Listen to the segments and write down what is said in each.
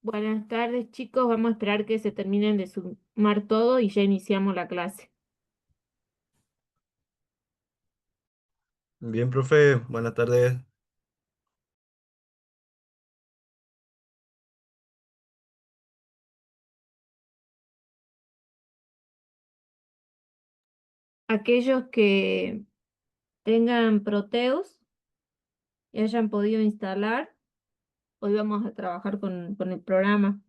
Buenas tardes, chicos. Vamos a esperar que se terminen de sumar todo y ya iniciamos la clase. Bien, profe, buenas tardes. Aquellos que tengan Proteus y hayan podido instalar, hoy vamos a trabajar con el programa.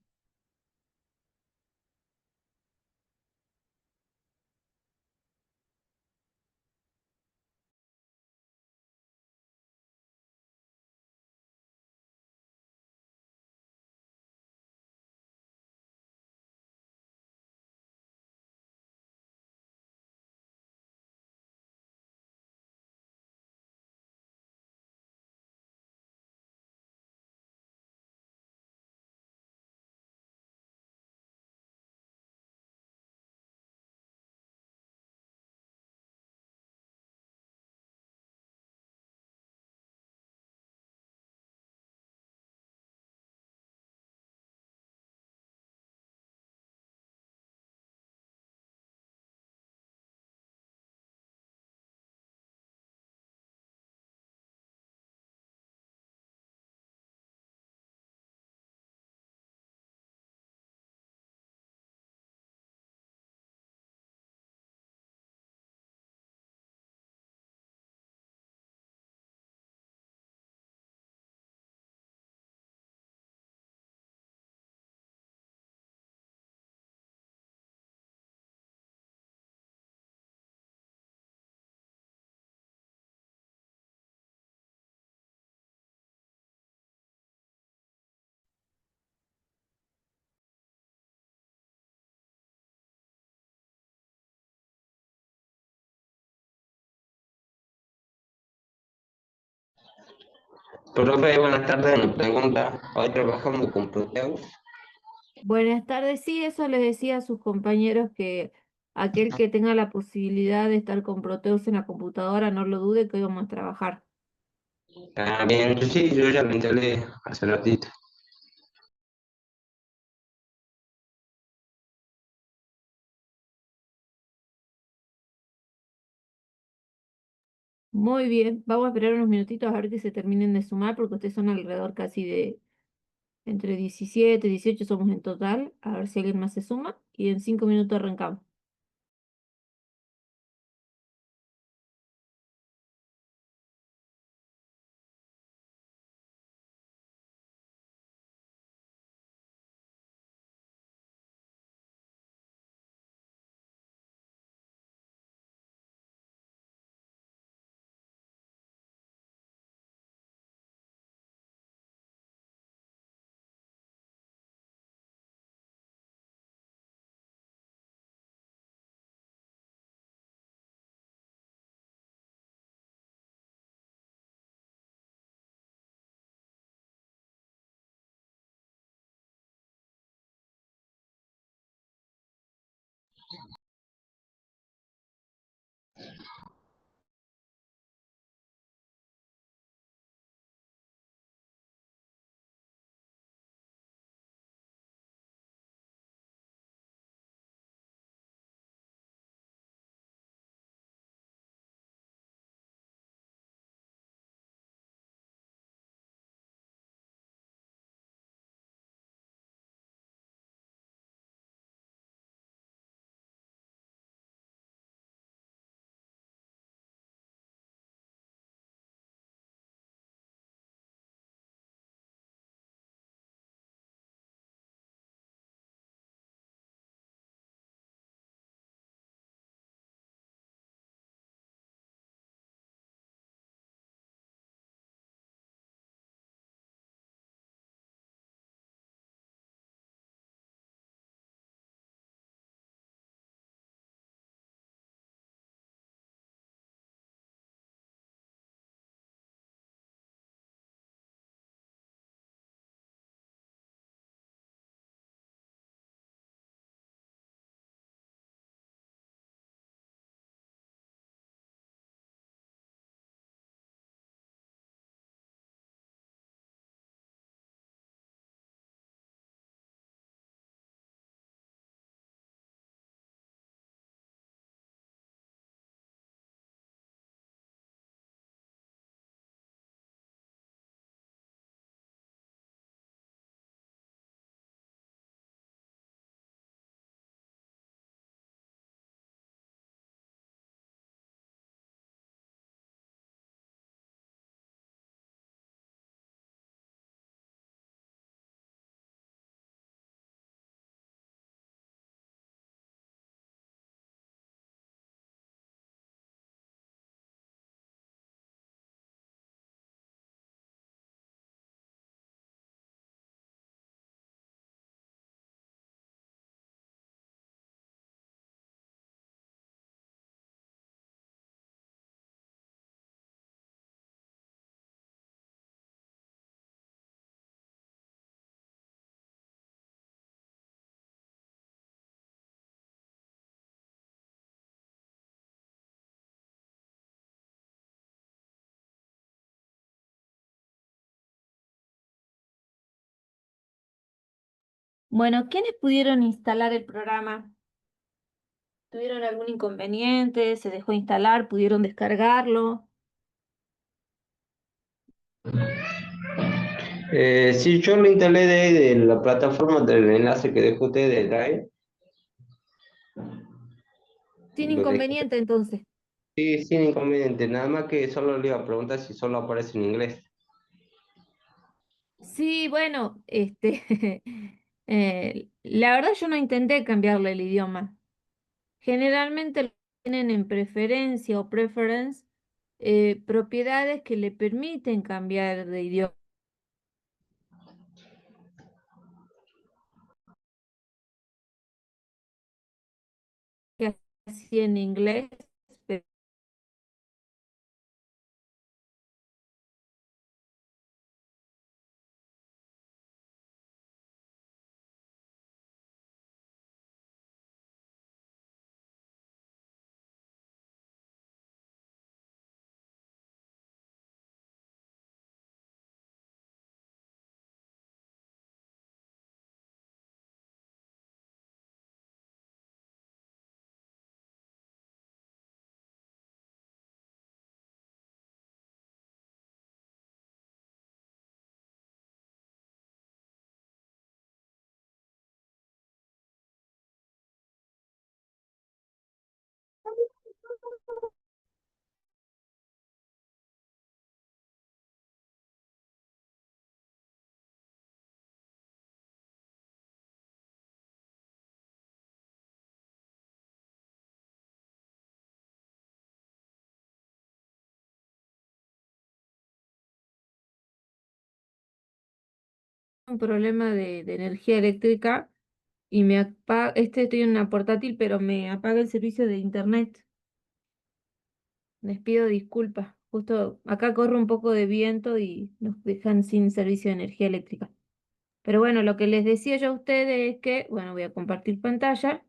Profe, buenas tardes. Me pregunta, ¿hoy trabajamos con Proteus? Buenas tardes. Sí, eso les decía a sus compañeros que aquel que tenga la posibilidad de estar con Proteus en la computadora, no lo dude que hoy vamos a trabajar. Ah, bien, yo sí, yo ya lo instalé hace ratito. Muy bien, vamos a esperar unos minutitos a ver que se terminen de sumar porque ustedes son alrededor casi de entre 17 y 18 somos en total. A ver si alguien más se suma y en 5 minutos arrancamos. Bueno, ¿quiénes pudieron instalar el programa? ¿Tuvieron algún inconveniente? ¿Se dejó instalar? ¿Pudieron descargarlo? Sí, yo lo instalé de la plataforma del enlace que dejó usted de Drive. Sin Lo dejé. inconveniente, entonces. Sí, sin inconveniente. Nada más que solo le iba a preguntar si solo aparece en inglés. Sí, bueno, la verdad yo no intenté cambiarle el idioma. Generalmente lo tienen en preferencia o preference propiedades que le permiten cambiar de idioma. Así en inglés, pero un problema de energía eléctrica y me apaga, estoy en una portátil, pero me apaga el servicio de internet. Les pido disculpas. Justo acá corre un poco de viento y nos dejan sin servicio de energía eléctrica. Pero bueno, lo que les decía yo a ustedes es que, bueno, voy a compartir pantalla.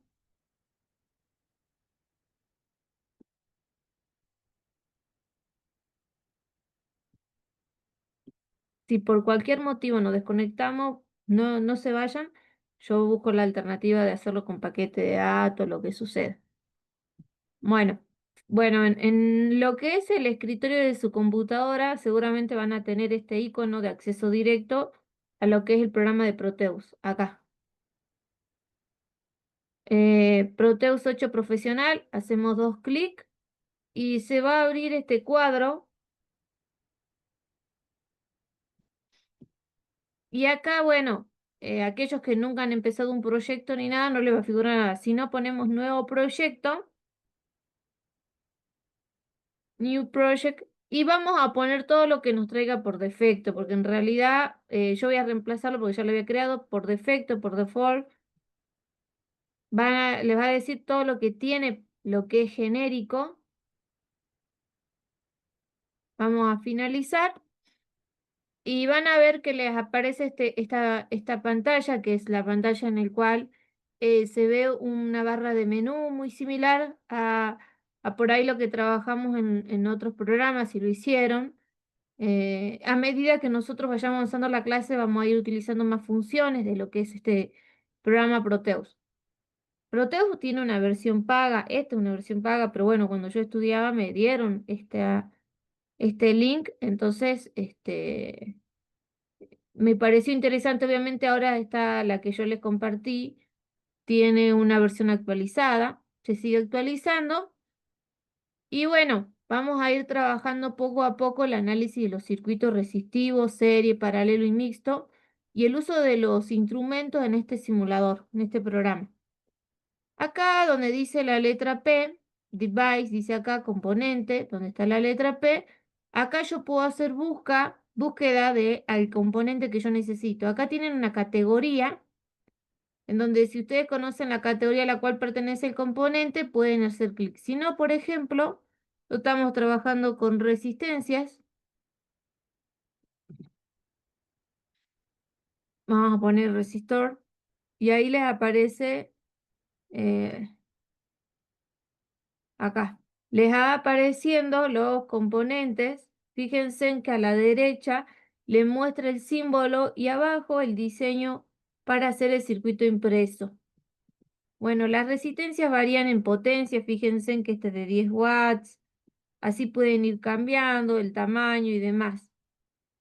Si por cualquier motivo nos desconectamos, no se vayan. Yo busco la alternativa de hacerlo con paquete de datos, lo que suceda. Bueno, bueno, en lo que es el escritorio de su computadora, seguramente van a tener este icono de acceso directo a lo que es el programa de Proteus, acá. Proteus 8 Profesional, hacemos dos clics y se va a abrir este cuadro. Y acá, bueno, aquellos que nunca han empezado un proyecto ni nada, no les va a figurar nada. Si no ponemos nuevo proyecto, new project, y vamos a poner todo lo que nos traiga por defecto, porque en realidad yo voy a reemplazarlo porque ya lo había creado por defecto, por default. Les va a decir todo lo que tiene, lo que es genérico. Vamos a finalizar. Y van a ver que les aparece esta pantalla, que es la pantalla en la cual se ve una barra de menú muy similar a por ahí lo que trabajamos en otros programas, si lo hicieron. A medida que nosotros vayamos avanzando la clase, vamos a ir utilizando más funciones de lo que es este programa Proteus. Proteus tiene una versión paga, esta es una versión paga, pero bueno, cuando yo estudiaba me dieron este link, entonces me pareció interesante. Obviamente ahora está la que yo les compartí, tiene una versión actualizada, se sigue actualizando y bueno, vamos a ir trabajando poco a poco el análisis de los circuitos resistivos, serie, paralelo y mixto y el uso de los instrumentos en este simulador, en este programa. Acá donde dice la letra P, device, dice acá componente, donde está la letra P, acá yo puedo hacer búsqueda de al componente que yo necesito. Acá tienen una categoría en donde si ustedes conocen la categoría a la cual pertenece el componente, pueden hacer clic. Si no, por ejemplo, estamos trabajando con resistencias. Vamos a poner resistor y ahí les aparece eh, acá. Les va apareciendo los componentes. Fíjense en que a la derecha le muestra el símbolo y abajo el diseño para hacer el circuito impreso. Bueno, las resistencias varían en potencia, fíjense en que este es de 10 watts, así pueden ir cambiando el tamaño y demás.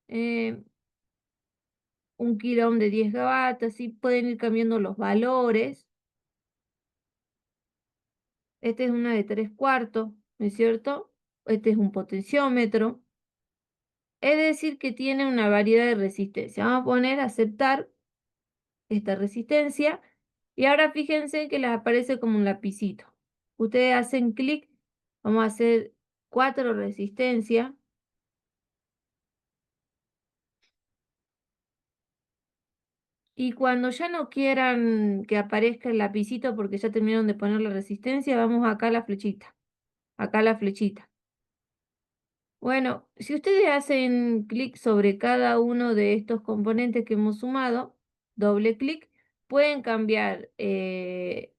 1 kilo ohm de 10 watts, así pueden ir cambiando los valores. Este es una de 3/4, ¿no es cierto? Este es un potenciómetro. Es decir, que tiene una variedad de resistencia. Vamos a poner aceptar esta resistencia. Y ahora fíjense que les aparece como un lapicito. Ustedes hacen clic, vamos a hacer 4 resistencias. Y cuando ya no quieran que aparezca el lapicito porque ya terminaron de poner la resistencia, vamos acá a la flechita. Acá a la flechita. Bueno, si ustedes hacen clic sobre cada uno de estos componentes que hemos sumado, doble clic, pueden cambiar el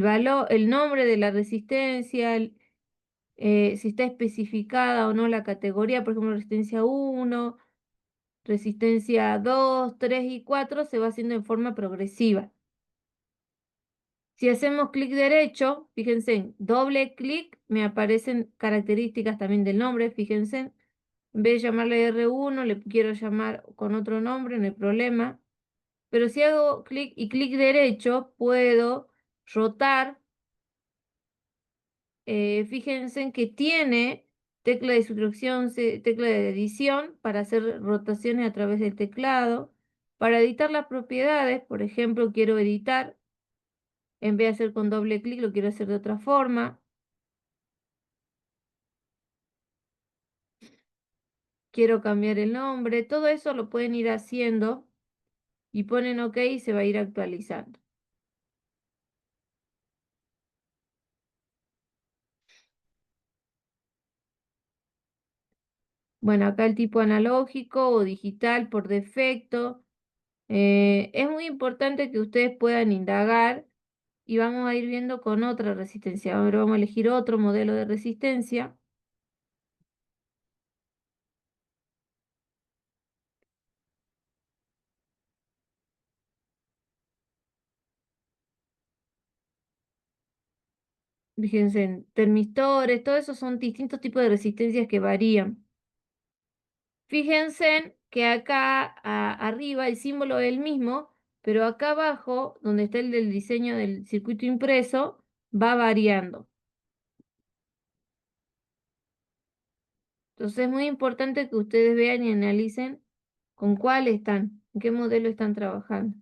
valor, el nombre de la resistencia, si está especificada o no la categoría, por ejemplo, resistencia 1, resistencia 2, 3 y 4 se va haciendo en forma progresiva. Si hacemos clic derecho, fíjense, en doble clic me aparecen características también del nombre, fíjense. En vez de llamarle R1, le quiero llamar con otro nombre, no hay problema. Pero si hago clic y clic derecho, puedo rotar. Fíjense en que tiene tecla de instrucción, tecla de edición para hacer rotaciones a través del teclado. Para editar las propiedades, por ejemplo, quiero editar, en vez de hacer con doble clic, lo quiero hacer de otra forma. Quiero cambiar el nombre, todo eso lo pueden ir haciendo y ponen OK y se va a ir actualizando. Bueno, acá el tipo analógico o digital por defecto. Es muy importante que ustedes puedan indagar y vamos a ir viendo con otra resistencia. Ahora vamos a elegir otro modelo de resistencia. Fíjense en termistores, todos esos son distintos tipos de resistencias que varían. Fíjense que acá arriba el símbolo es el mismo, pero acá abajo, donde está el del diseño del circuito impreso, va variando. Entonces es muy importante que ustedes vean y analicen con cuál están, en qué modelo están trabajando.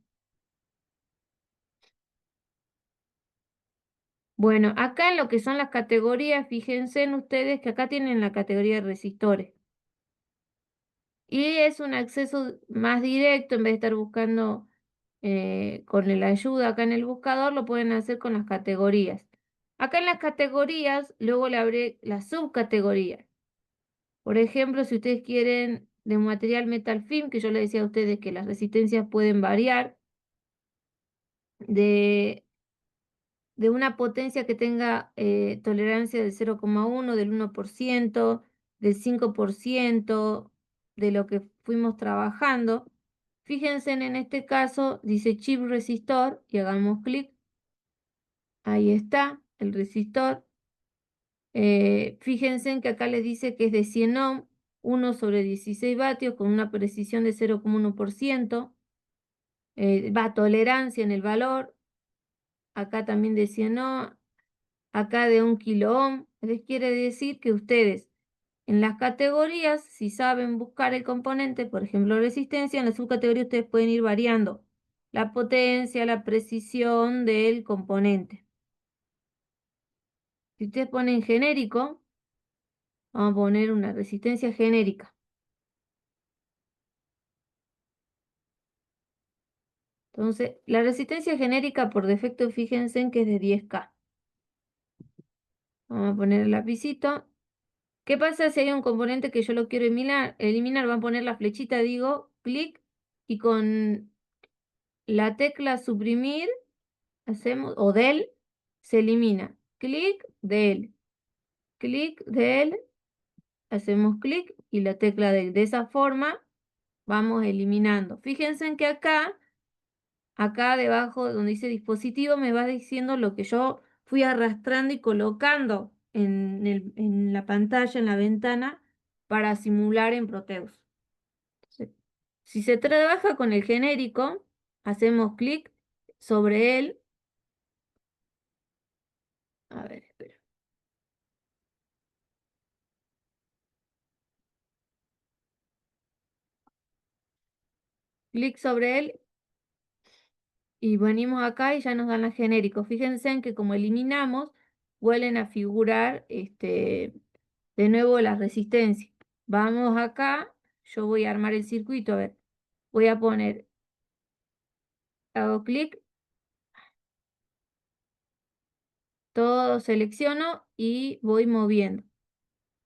Bueno, acá en lo que son las categorías, fíjense en ustedes que acá tienen la categoría de resistores. Y es un acceso más directo, en vez de estar buscando con la ayuda acá en el buscador, lo pueden hacer con las categorías. Acá en las categorías, luego le abre las subcategorías. Por ejemplo, si ustedes quieren de material metal film, que yo les decía a ustedes que las resistencias pueden variar, de una potencia que tenga tolerancia del 0,1, del 1%, del 5%, de lo que fuimos trabajando. Fíjense en este caso, dice chip resistor y hagamos clic. Ahí está el resistor. Fíjense en que acá les dice que es de 100 ohm, 1/16 vatios con una precisión de 0,1%. Va tolerancia en el valor. Acá también de 100 ohm. Acá de 1 kilo ohm. Les quiere decir que ustedes en las categorías, si saben buscar el componente, por ejemplo resistencia, en la subcategoría ustedes pueden ir variando la potencia, la precisión del componente. Si ustedes ponen genérico, vamos a poner una resistencia genérica. Entonces, la resistencia genérica por defecto, fíjense en que es de 10K. Vamos a poner el lapicito. ¿Qué pasa si hay un componente que yo lo quiero eliminar? Van a poner la flechita, digo, clic, y con la tecla suprimir, hacemos, o del, se elimina. Clic, del, hacemos clic y la tecla del. De esa forma vamos eliminando. Fíjense en que acá acá debajo donde dice dispositivo me va diciendo lo que yo fui arrastrando y colocando en la pantalla, en la ventana, para simular en Proteus. Si se trabaja con el genérico, hacemos clic sobre él. A ver, espera. Clic sobre él y venimos acá y ya nos dan la genérico. Fíjense en que como eliminamos, vuelven a figurar de nuevo la resistencia. Vamos acá, yo voy a armar el circuito, a ver, voy a poner, hago clic, todo selecciono y voy moviendo.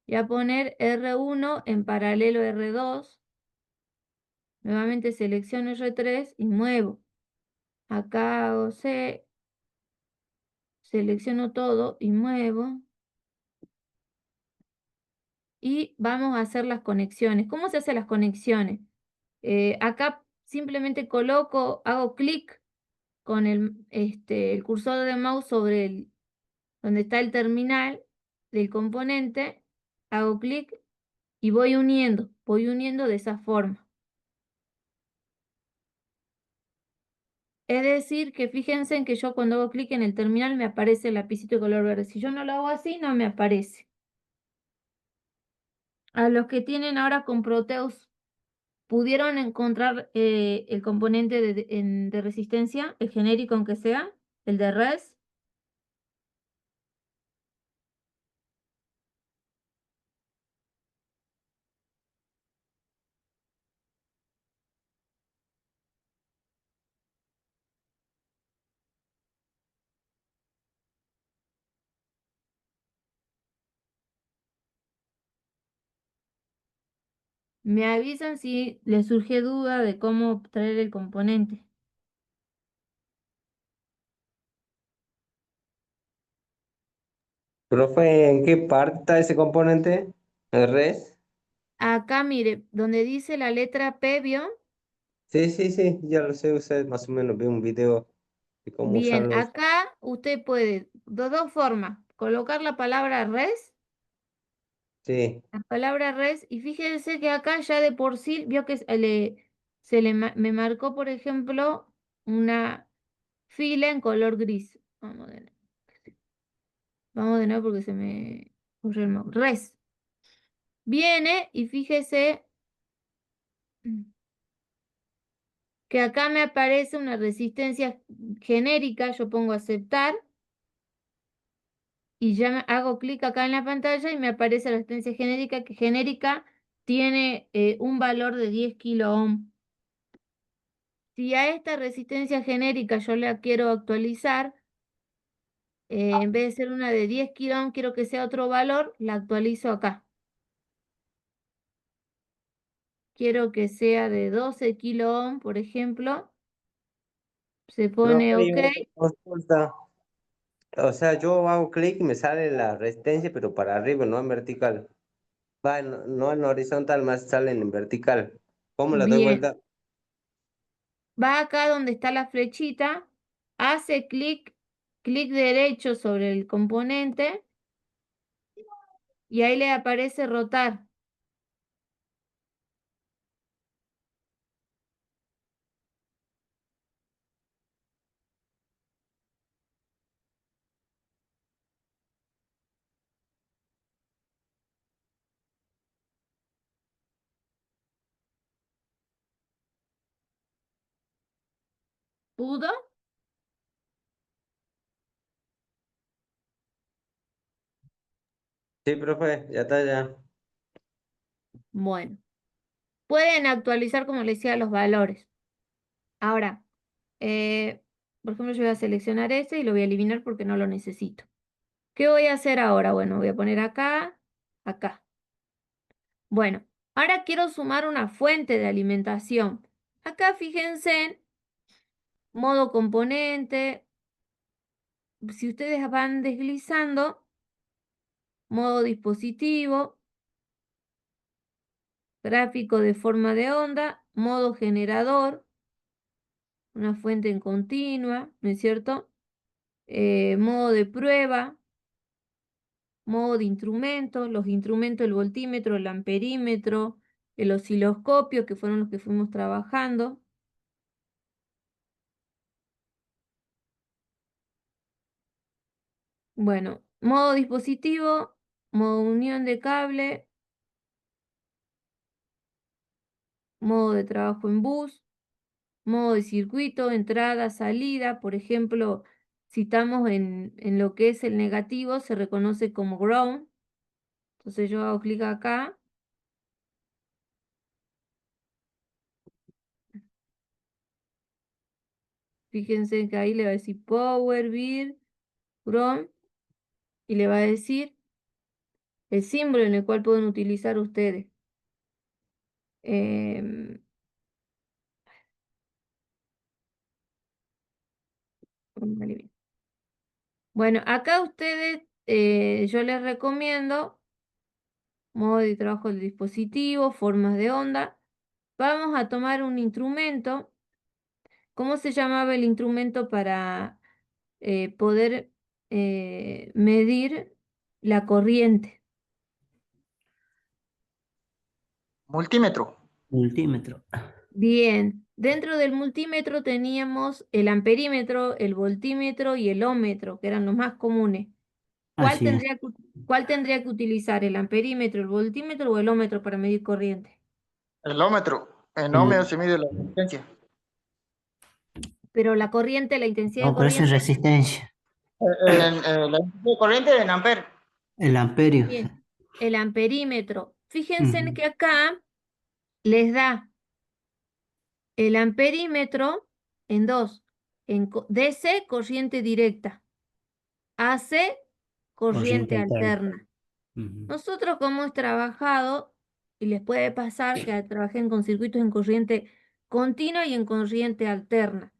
Voy a poner R1 en paralelo R2, nuevamente selecciono R3 y muevo. Acá hago C, selecciono todo y muevo. Y vamos a hacer las conexiones. ¿Cómo se hacen las conexiones? Acá simplemente coloco, hago clic con el cursor de mouse sobre donde está el terminal del componente, hago clic y voy uniendo de esa forma. Es decir, que fíjense en que yo cuando hago clic en el terminal me aparece el lapicito de color verde. Si yo no lo hago así, no me aparece. A los que tienen ahora con Proteus, ¿pudieron encontrar el componente de resistencia, el genérico aunque sea, el de res? Me avisan si les surge duda de cómo traer el componente. Profe, ¿en qué parte está ese componente? ¿El res? Acá, mire, donde dice la letra P, ¿vio? Sí, sí, sí, ya lo sé usted, más o menos vi un video de cómo Bien, usarlos. acá usted puede, de dos formas, colocar la palabra res, Sí, y fíjense que acá ya de por sí, vio que me marcó, por ejemplo, una fila en color gris. Vamos de nuevo porque se me ocurrió el mouse. Res. Viene y fíjese que acá me aparece una resistencia genérica, yo pongo aceptar y ya hago clic acá en la pantalla y me aparece la resistencia genérica, que genérica tiene un valor de 10 kilo ohm. Si a esta resistencia genérica yo la quiero actualizar, en vez de ser una de 10 kilo ohm, quiero que sea otro valor, la actualizo acá. Quiero que sea de 12 kilo ohm, por ejemplo. Se pone profe, y OK. una consulta. O sea, yo hago clic y me sale la resistencia, pero para arriba, no en vertical. Va, no en horizontal, más salen en vertical. ¿Cómo la doy Bien. vuelta? Va acá donde está la flechita, hace clic derecho sobre el componente y ahí le aparece rotar. ¿Pudo? Sí, profe, ya está ya. Bueno, pueden actualizar, como les decía, los valores. Ahora, eh, por ejemplo, yo voy a seleccionar ese y lo voy a eliminar porque no lo necesito. ¿Qué voy a hacer ahora? Bueno, voy a poner acá, acá. Bueno, ahora quiero sumar una fuente de alimentación. Acá fíjense en modo componente. Si ustedes van deslizando, modo dispositivo, gráfico de forma de onda, modo generador, una fuente en continua, ¿no es cierto? Modo de prueba, modo de instrumento, los instrumentos, el voltímetro, el amperímetro, el osciloscopio, que fueron los que fuimos trabajando. Bueno, modo dispositivo, modo unión de cable, modo de trabajo en bus, modo de circuito, entrada, salida. Por ejemplo, si estamos en lo que es el negativo, se reconoce como ground. Entonces yo hago clic acá. Fíjense que ahí le va a decir Power, Vir, ground, y le va a decir el símbolo en el cual pueden utilizar ustedes. Vale, bien. Bueno, acá ustedes, yo les recomiendo modo de trabajo del dispositivo, formas de onda. Vamos a tomar un instrumento. ¿Cómo se llamaba el instrumento para poder medir la corriente? Multímetro. Multímetro. Bien, dentro del multímetro teníamos el amperímetro, el voltímetro y el ómetro, que eran los más comunes. ¿Cuál Así es. cuál tendría que utilizar? ¿El amperímetro, el voltímetro o el ómetro para medir corriente? El ómetro. En El- ohmios se mide la resistencia. Pero la corriente, la intensidad de No, pero eso es corriente. resistencia. La intensidad de corriente en amper. El amperio. Bien, el amperímetro. Fíjense en Ujú. que acá les da el amperímetro en dos. DC, corriente directa. AC, Corriente corriente alterna. alterna. Ujú. Nosotros como hemos trabajado, y les puede pasar que trabajen con circuitos en corriente continua y en corriente alterna.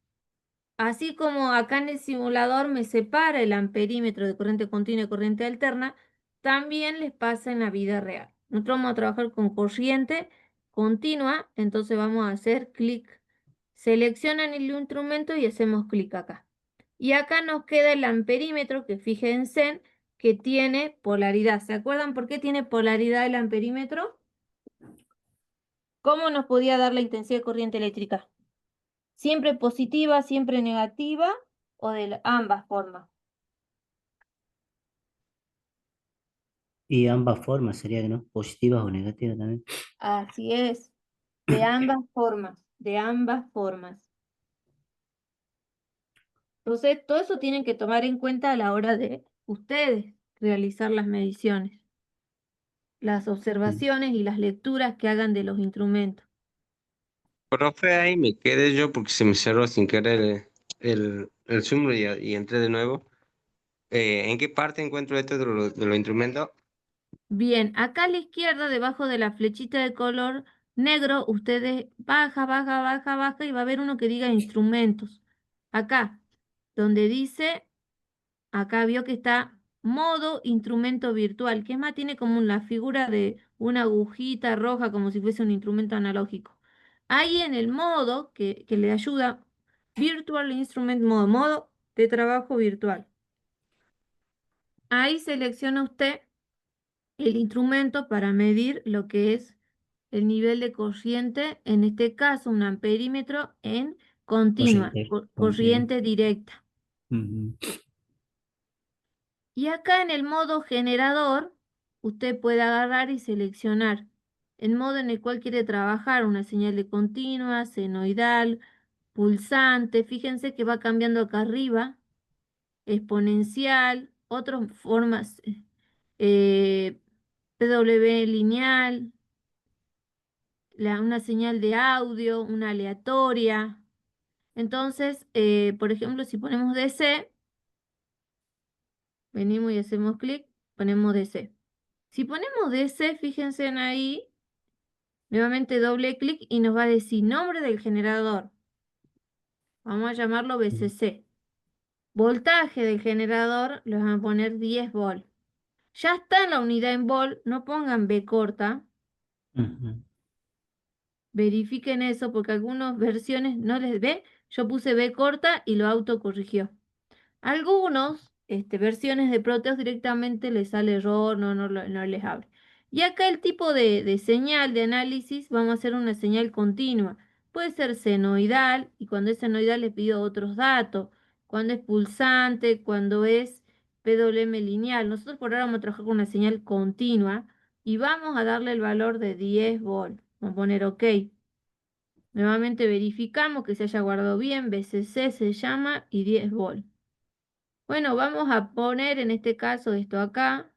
Así como acá en el simulador me separa el amperímetro de corriente continua y corriente alterna, también les pasa en la vida real. Nosotros vamos a trabajar con corriente continua, entonces vamos a hacer clic. Seleccionan el instrumento y hacemos clic acá. Y acá nos queda el amperímetro, que fíjense que tiene polaridad. ¿Se acuerdan por qué tiene polaridad el amperímetro? ¿Cómo nos podía dar la intensidad de corriente eléctrica? ¿Siempre positiva, siempre negativa o de ambas formas? Y ambas formas sería que no, positivas o negativas también. Así es, de ambas formas, de ambas formas. Entonces, todo eso tienen que tomar en cuenta a la hora de ustedes realizar las mediciones, las Mm. observaciones y las lecturas que hagan de los instrumentos. Profe, ahí me quedé yo porque se me cerró sin querer el Zoom y entré de nuevo. ¿En qué parte encuentro esto de los instrumentos? Bien, acá a la izquierda, debajo de la flechita de color negro, ustedes baja y va a haber uno que diga instrumentos. Acá, donde dice, acá vio que está modo instrumento virtual, que es más, tiene como la figura de una agujita roja, como si fuese un instrumento analógico. Ahí en el modo que le ayuda, Virtual Instrument Mode, modo de trabajo virtual. Ahí selecciona usted el instrumento para medir lo que es el nivel de corriente, en este caso un amperímetro en continua, Corriente continua. corriente directa. Ujú. Y acá en el modo generador, usted puede agarrar y seleccionar el modo en el cual quiere trabajar, una señal de continua, senoidal, pulsante. Fíjense que va cambiando acá arriba, exponencial, otras formas, eh, PW lineal, una señal de audio, una aleatoria. Entonces, por ejemplo, si ponemos DC, venimos y hacemos clic, ponemos DC. Si ponemos DC, fíjense en ahí, nuevamente doble clic y nos va a decir nombre del generador. Vamos a llamarlo BCC. Voltaje del generador, le vamos a poner 10 volt. Ya está la unidad en volt, no pongan B corta. Ujú. Verifiquen eso porque algunas versiones no les ve. Yo puse B corta y lo autocorrigió. Algunos versiones de Proteus directamente les sale error, no les abre. Y acá el tipo de señal de análisis, vamos a hacer una señal continua. Puede ser senoidal, y cuando es senoidal les pido otros datos. Cuando es pulsante, cuando es PWM lineal. Nosotros por ahora vamos a trabajar con una señal continua y vamos a darle el valor de 10 volts. Vamos a poner OK. Nuevamente verificamos que se haya guardado bien, BCC se llama y 10 volts. Bueno, vamos a poner en este caso esto acá,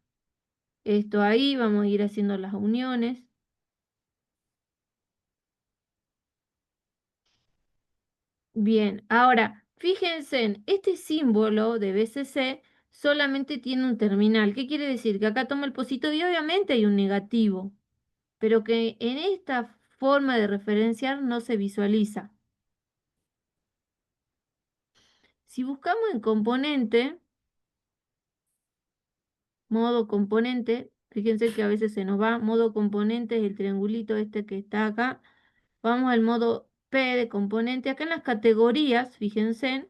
esto ahí, vamos a ir haciendo las uniones. Bien, ahora, fíjense en este símbolo de BCC solamente tiene un terminal. ¿Qué quiere decir? Que acá toma el positivo y obviamente hay un negativo, pero que en esta forma de referenciar no se visualiza. Si buscamos en componente, modo componente, fíjense que a veces se nos va, modo componente es el triangulito este que está acá. Vamos al modo P de componente. Acá en las categorías, fíjense,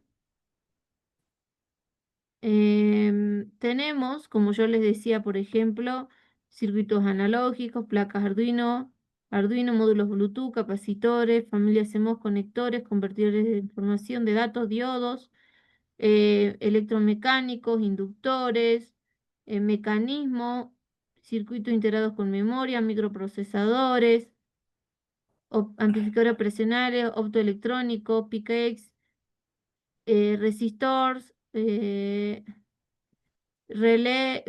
tenemos, como yo les decía, por ejemplo, circuitos analógicos, placas Arduino, módulos Bluetooth, capacitores, familias CMOS, conectores, convertidores de información de datos, diodos, electromecánicos, inductores, mecanismo, circuitos integrados con memoria, microprocesadores, amplificadores operacionales, optoelectrónicos, PICAX, resistors, relé,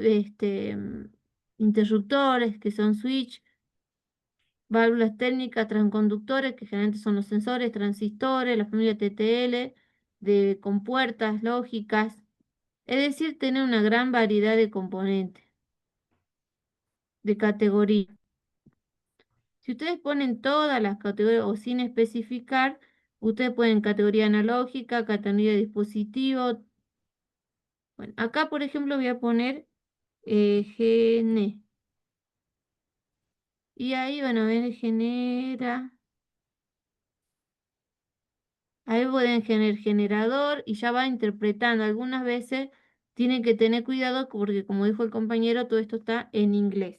interruptores, que son switch, válvulas técnicas, transconductores, que generalmente son los sensores, transistores, la familia TTL, de compuertas lógicas, es decir, tener una gran variedad de componentes, de categoría. Si ustedes ponen todas las categorías o sin especificar, ustedes pueden categoría analógica, categoría de dispositivo. Bueno, acá por ejemplo voy a poner GN. Y ahí van a ver, genera. Ahí pueden generar generador y ya va interpretando. Algunas veces tienen que tener cuidado porque como dijo el compañero, todo esto está en inglés.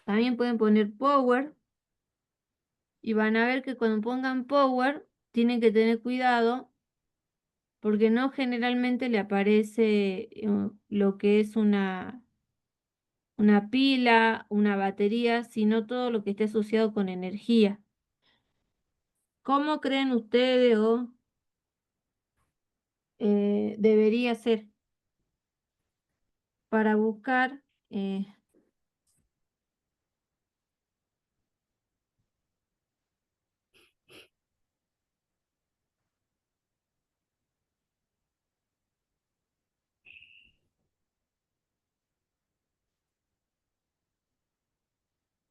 También pueden poner power. Y van a ver que cuando pongan power, tienen que tener cuidado porque no generalmente le aparece lo que es una pila, una batería, sino todo lo que esté asociado con energía. ¿Cómo creen ustedes o debería ser para buscar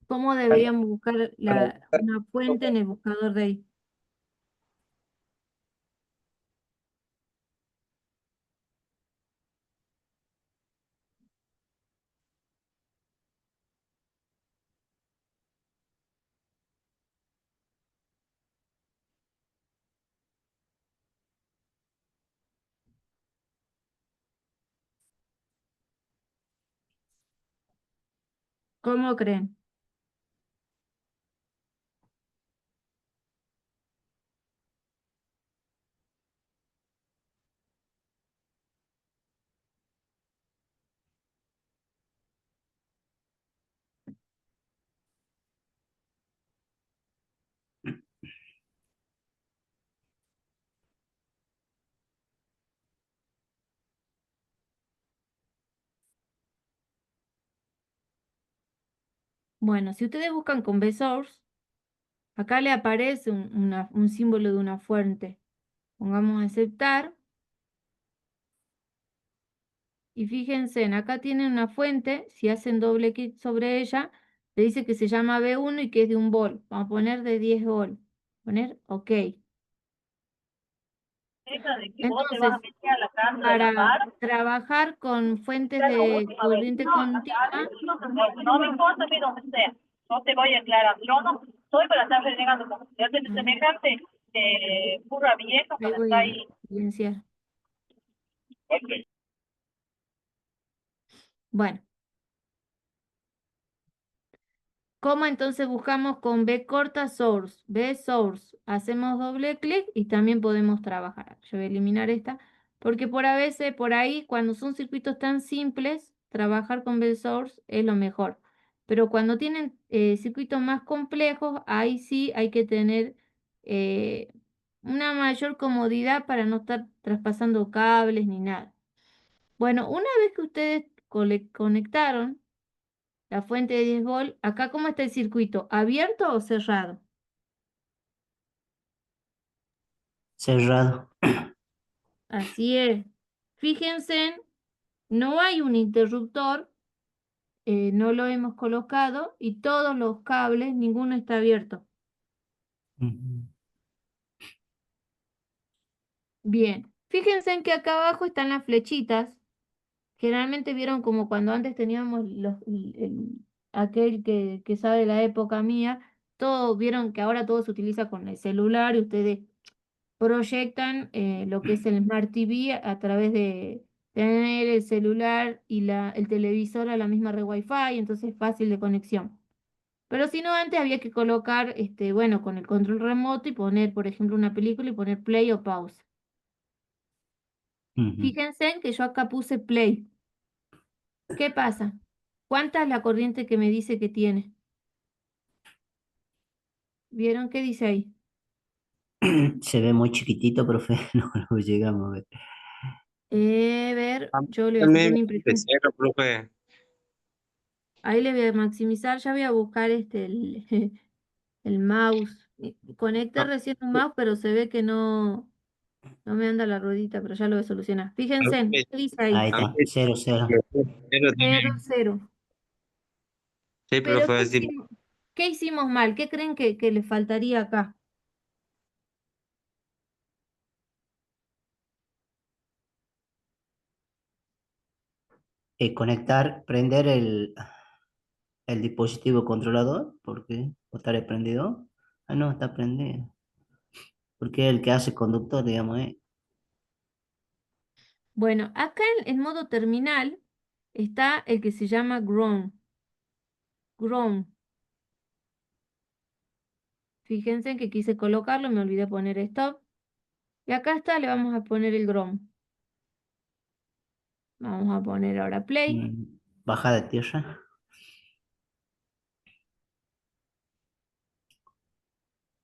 cómo deberíamos buscar Para buscar una fuente en el buscador de ahí? ¿Cómo creen? Bueno, si ustedes buscan con B-Source, acá le aparece un símbolo de una fuente. Pongamos aceptar. Y fíjense, acá tienen una fuente, si hacen doble clic sobre ella, le dice que se llama B1 y que es de 1 volt. Vamos a poner de 10 volt. Poner OK. Entonces, para trabajar con fuentes de corriente continua, No me importa de dónde sea. No te voy a aclarar. Yo no Estoy para estar renegando como si hace A ver, semejante burra vieja ahí para voy estar a ahí. silenciar. Ok. Bueno, ¿cómo entonces buscamos con B corta source? B source. Hacemos doble clic y también podemos trabajar. Yo voy a eliminar esta porque por a veces, por ahí, cuando son circuitos tan simples, trabajar con B source es lo mejor. Pero cuando tienen circuitos más complejos, ahí sí hay que tener eh, una mayor comodidad para no estar traspasando cables ni nada. Bueno, una vez que ustedes conectaron la fuente de 10 volt, acá ¿cómo está el circuito? ¿Abierto o cerrado? Cerrado. Así es. Fíjense, no hay un interruptor, no lo hemos colocado y todos los cables, ninguno está abierto. Ujú. Bien, fíjense en que acá abajo están las flechitas. Generalmente vieron como cuando antes teníamos aquel que sabe la época mía, todos vieron que ahora todo se utiliza con el celular y ustedes proyectan lo que es el Smart TV a través de tener el celular y el televisor a la misma red Wi-Fi, entonces es fácil de conexión. Pero si no, antes había que colocar, bueno, con el control remoto y poner, por ejemplo, una película y poner play o pause. Ujú. Fíjense en que yo acá puse play. ¿Qué pasa? ¿Cuánta es la corriente que me dice que tiene? ¿Vieron qué dice ahí? Se ve muy chiquitito, profe, no lo llegamos a ver. Ver, A mí yo le voy a sacar también una de impresión. cero, profe. Ahí le voy a maximizar, ya voy a buscar el mouse. Conecté No, recién un mouse, pero se ve que no me anda la ruedita, pero ya lo voy a solucionar. Fíjense, profe, ¿qué dice Ahí ahí? a mí está, cero, cero. cero Cero, también. cero. Sí, Pero profe, sí. ¿qué hicimos mal? ¿Qué creen que le faltaría acá? Conectar, prender el dispositivo controlador, porque o estaré prendido. Ah, no, está prendido. Porque es el que hace conductor, digamos, ¿eh? Bueno, acá en modo terminal está el que se llama ground. Ground. Fíjense que quise colocarlo, me olvidé poner stop. Y acá está, le vamos a poner el ground. Vamos a poner ahora play. Baja de tierra.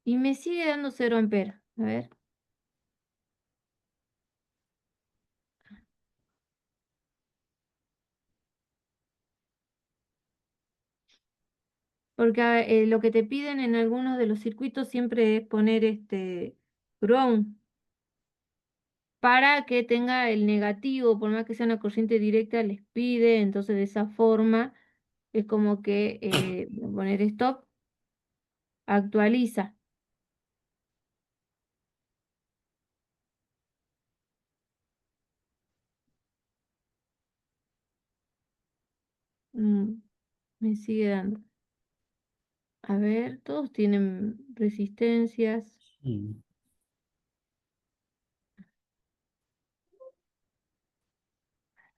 Y me sigue dando 0 amperes. A ver. Porque lo que te piden en algunos de los circuitos siempre es poner ground para que tenga el negativo, por más que sea una corriente directa, les pide. Entonces de esa forma es como que voy a poner stop, actualiza. Mm, me sigue dando. A ver, todos tienen resistencias. Sí.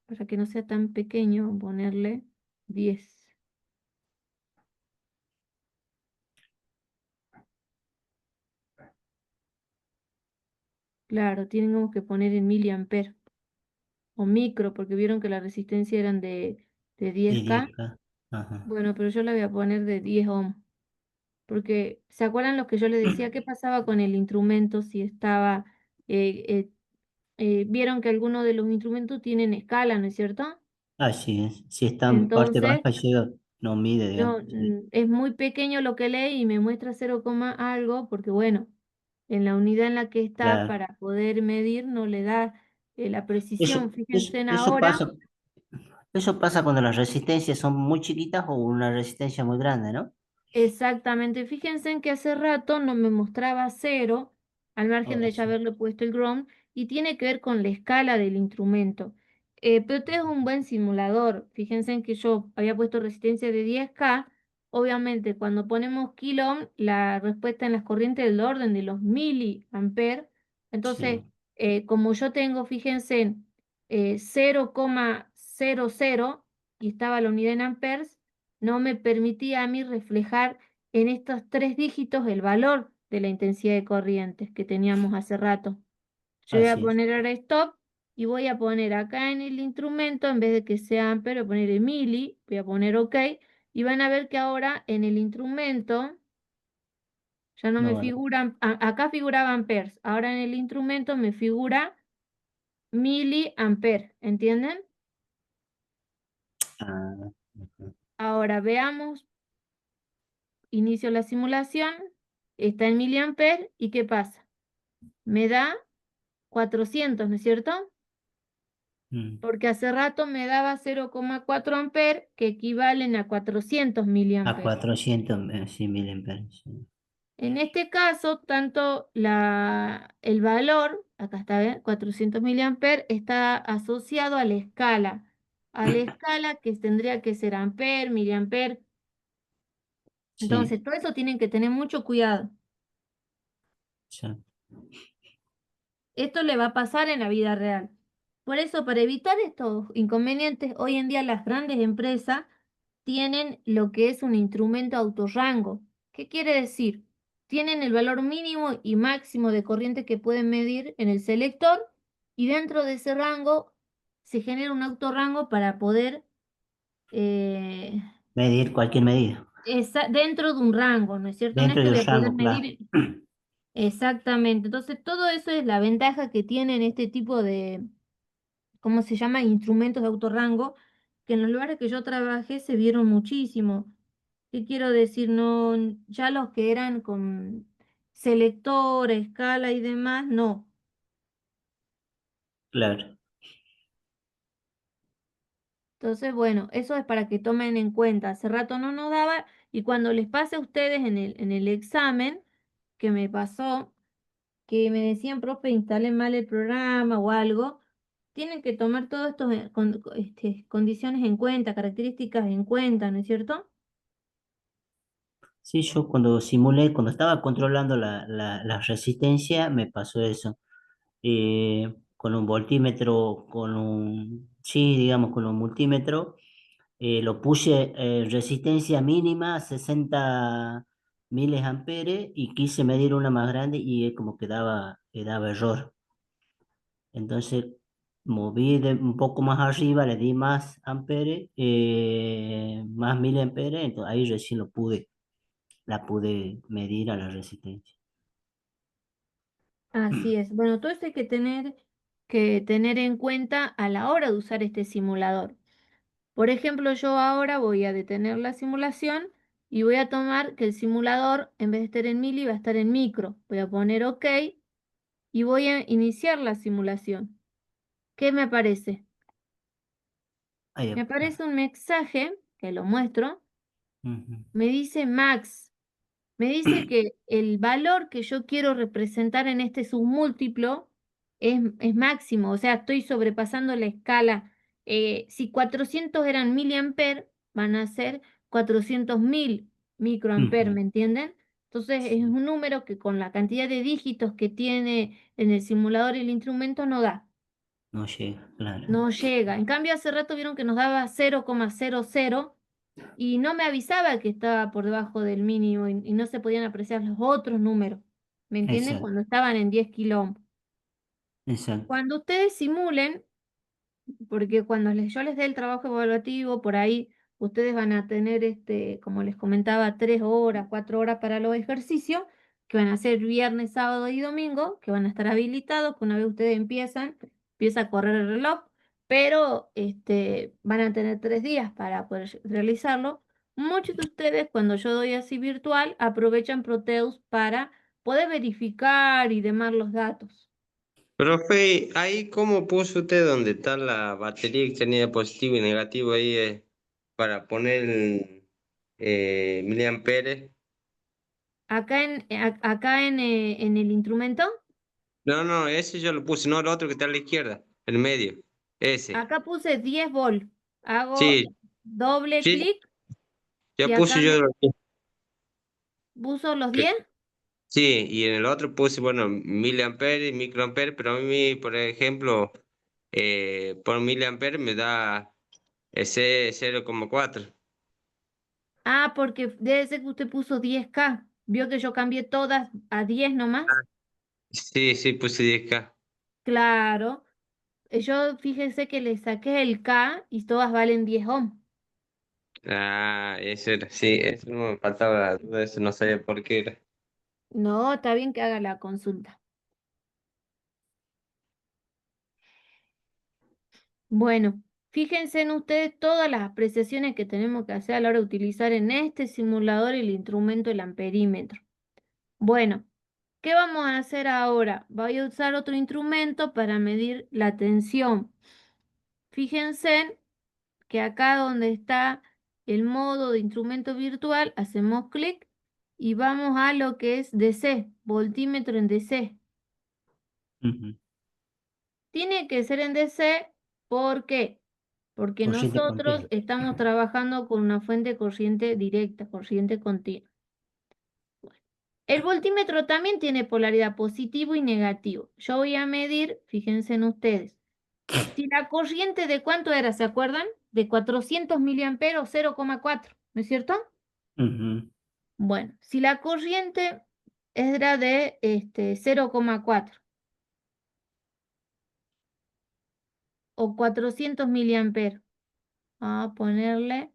Para que no sea tan pequeño, ponerle 10. Claro, tenemos que poner en miliamper o micro, porque vieron que la resistencia eran de De 10K. 10K. Ajá. Bueno, pero yo la voy a poner de 10 ohm. Porque, ¿se acuerdan lo que yo les decía? ¿Qué pasaba con el instrumento si estaba... vieron que algunos de los instrumentos tienen escala, ¿no es cierto? Así es. Si está en parte Entonces, baja, llega, no mide, no, digamos. Sí. es muy pequeño lo que lee y me muestra 0, algo, porque bueno, en la unidad en la que está Claro. para poder medir no le da la Eso, precisión. eso, Fíjense en eso ahora, pasa, eso pasa cuando las resistencias son muy chiquitas o una resistencia muy grande, ¿no? exactamente, fíjense en que hace rato no me mostraba 0, al margen Ahora de ya sí. haberle puesto el ground, y tiene que ver con la escala del instrumento. Pero este es un buen simulador. Fíjense en que yo había puesto resistencia de 10K, obviamente cuando ponemos kiloohm, la respuesta en las corrientes del orden de los miliamperes. Entonces, Sí, como yo tengo, fíjense, 0,00 y estaba la unidad en amperes, no me permitía a mí reflejar en estos 3 dígitos el valor de la intensidad de corrientes que teníamos hace rato. Yo voy a así es. poner ahora stop y voy a poner acá en el instrumento, en vez de que sea ampere, voy a poner en mili, voy a poner OK, y van a ver que ahora en el instrumento ya no me No, no. figuran, acá figuraba amperes, ahora en el instrumento me figura miliampere, ¿entienden? Ah, ujú. Ahora veamos, inicio la simulación, está en miliampere, ¿y qué pasa? Me da 400, ¿no es cierto? Mm. Porque hace rato me daba 0,4 amperes, que equivalen a 400 A miliamperes. 400, sí, miliamperes. Sí. En este caso, tanto el valor, acá está, ¿ven? 400 miliamperes, está asociado a la escala que tendría que ser ampere, miliampere. Sí, Entonces, todo eso tienen que tener mucho cuidado. sí. Esto le va a pasar en la vida real. Por eso, para evitar estos inconvenientes, hoy en día las grandes empresas tienen lo que es un instrumento autorrango. ¿Qué quiere decir? Tienen el valor mínimo y máximo de corriente que pueden medir en el selector y dentro de ese rango se genera un autorrango para poder, eh, Medir cualquier medida. dentro de un rango, ¿no es cierto? No es Dentro que de voy un a poder rango, claro. medir exactamente. Entonces, todo eso es la ventaja que tienen este tipo de, ¿cómo se llama? Instrumentos de autorrango, que en los lugares que yo trabajé se vieron muchísimo. ¿Qué quiero decir? No, ya los que eran con selector, escala y demás, no. Claro. Entonces, bueno, eso es para que tomen en cuenta. Hace rato no nos daba y cuando les pase a ustedes en el examen que me pasó, que me decían, profe, instalen mal el programa o algo, tienen que tomar todas estas condiciones en cuenta, características en cuenta, ¿no es cierto? Sí, yo cuando simulé, cuando estaba controlando la resistencia, me pasó eso. Con un voltímetro, sí, digamos, con un multímetro, lo puse resistencia mínima, 60 miliamperes, y quise medir una más grande y como que daba error. Entonces moví un poco más arriba, le di más amperes, más miliamperes, entonces ahí recién la pude medir a la resistencia. Así es. Bueno, todo eso hay que tener en cuenta a la hora de usar este simulador. Por ejemplo, yo ahora voy a detener la simulación y voy a tomar que el simulador, en vez de estar en mili, va a estar en micro. Voy a poner OK y voy a iniciar la simulación. ¿Qué me aparece? Ahí, Me aparece un mensaje, que lo muestro, ujú. me dice Max. Me dice que el valor que yo quiero representar en este submúltiplo es máximo, o sea, estoy sobrepasando la escala. Si 400 eran miliamperes, van a ser 400.000 microamperes, Ujú. ¿me entienden? Entonces es Sí, un número que con la cantidad de dígitos que tiene en el simulador y el instrumento no da, no llega, claro. no llega. En cambio, hace rato vieron que nos daba 0,00 y no me avisaba que estaba por debajo del mínimo y no se podían apreciar los otros números, ¿me entienden? Exacto, Cuando estaban en 10 kilómetros. exacto. Cuando ustedes simulen, porque cuando yo les dé el trabajo evaluativo, por ahí ustedes van a tener, como les comentaba, 3 horas, 4 horas para los ejercicios, que van a ser viernes, sábado y domingo, que van a estar habilitados, que una vez ustedes empieza a correr el reloj, pero van a tener 3 días para poder realizarlo. Muchos de ustedes, cuando yo doy así virtual, aprovechan Proteus para poder verificar y demás los datos. Profe, ahí cómo puso usted donde está la batería que tenía positivo y negativo ahí para poner miliamperes. Acá en el instrumento. No, no, ese yo lo puse, no el otro que está a la izquierda, el medio, ese. Acá puse 10 volt. Hago Sí, doble sí, clic Ya Y puse acá yo, puso los 10. sí, y en el otro puse, bueno, miliamperes y microamperes, pero a mí, por ejemplo, por miliamperes me da ese 0,4. Ah, porque debe ser que usted puso 10K. Vio que yo cambié todas a 10 nomás. Sí, sí, puse 10K. Claro. Yo fíjese que le saqué el K y todas valen 10 ohm. Ah, eso era, sí, eso no me faltaba la duda, eso no sabía por qué era. No, está bien que haga la consulta. Bueno, fíjense en ustedes todas las apreciaciones que tenemos que hacer a la hora de utilizar en este simulador el instrumento del amperímetro. Bueno, ¿qué vamos a hacer ahora? Voy a usar otro instrumento para medir la tensión. Fíjense que acá donde está el modo de instrumento virtual, hacemos clic y vamos a lo que es DC, voltímetro en DC. Ujú. Tiene que ser en DC, ¿por qué? Porque Corriente nosotros continua. estamos trabajando con una fuente de corriente directa, corriente continua. Bueno, el voltímetro también tiene polaridad positivo y negativo. Yo voy a medir, fíjense en ustedes, si la corriente de cuánto era, ¿se acuerdan? De 400 miliamperes, 0,4, ¿no es cierto? Ujú. Bueno, si la corriente era de 0,4 o 400 miliamperes, vamos a ponerle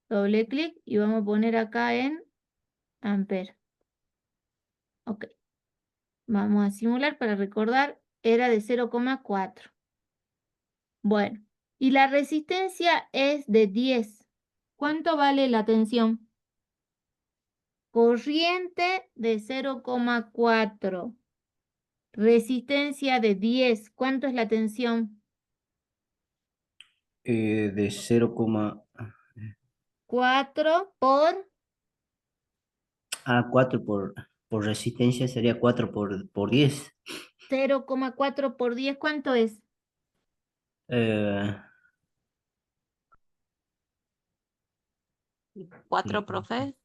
doble clic y vamos a poner acá en amper. Ok, vamos a simular para recordar, era de 0,4. Bueno, y la resistencia es de 10. ¿Cuánto vale la tensión? Corriente de 0,4. Resistencia de 10. ¿Cuánto es la tensión? De 0, 4 por 4 por resistencia sería 4 por 10. 0,4 por 10. ¿Cuánto es? Eh, 4, profe.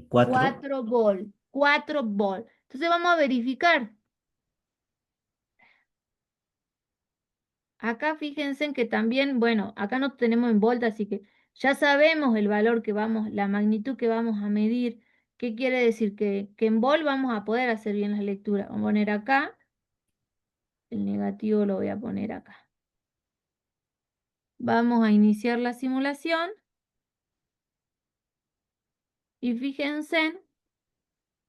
4. 4 volt. 4 volt. Entonces vamos a verificar. Acá fíjense en que también, bueno, acá no tenemos en volt, así que ya sabemos el valor que vamos, la magnitud que vamos a medir. ¿Qué quiere decir? Que en volt vamos a poder hacer bien las lecturas. Vamos a poner acá. El negativo lo voy a poner acá. Vamos a iniciar la simulación. Y fíjense,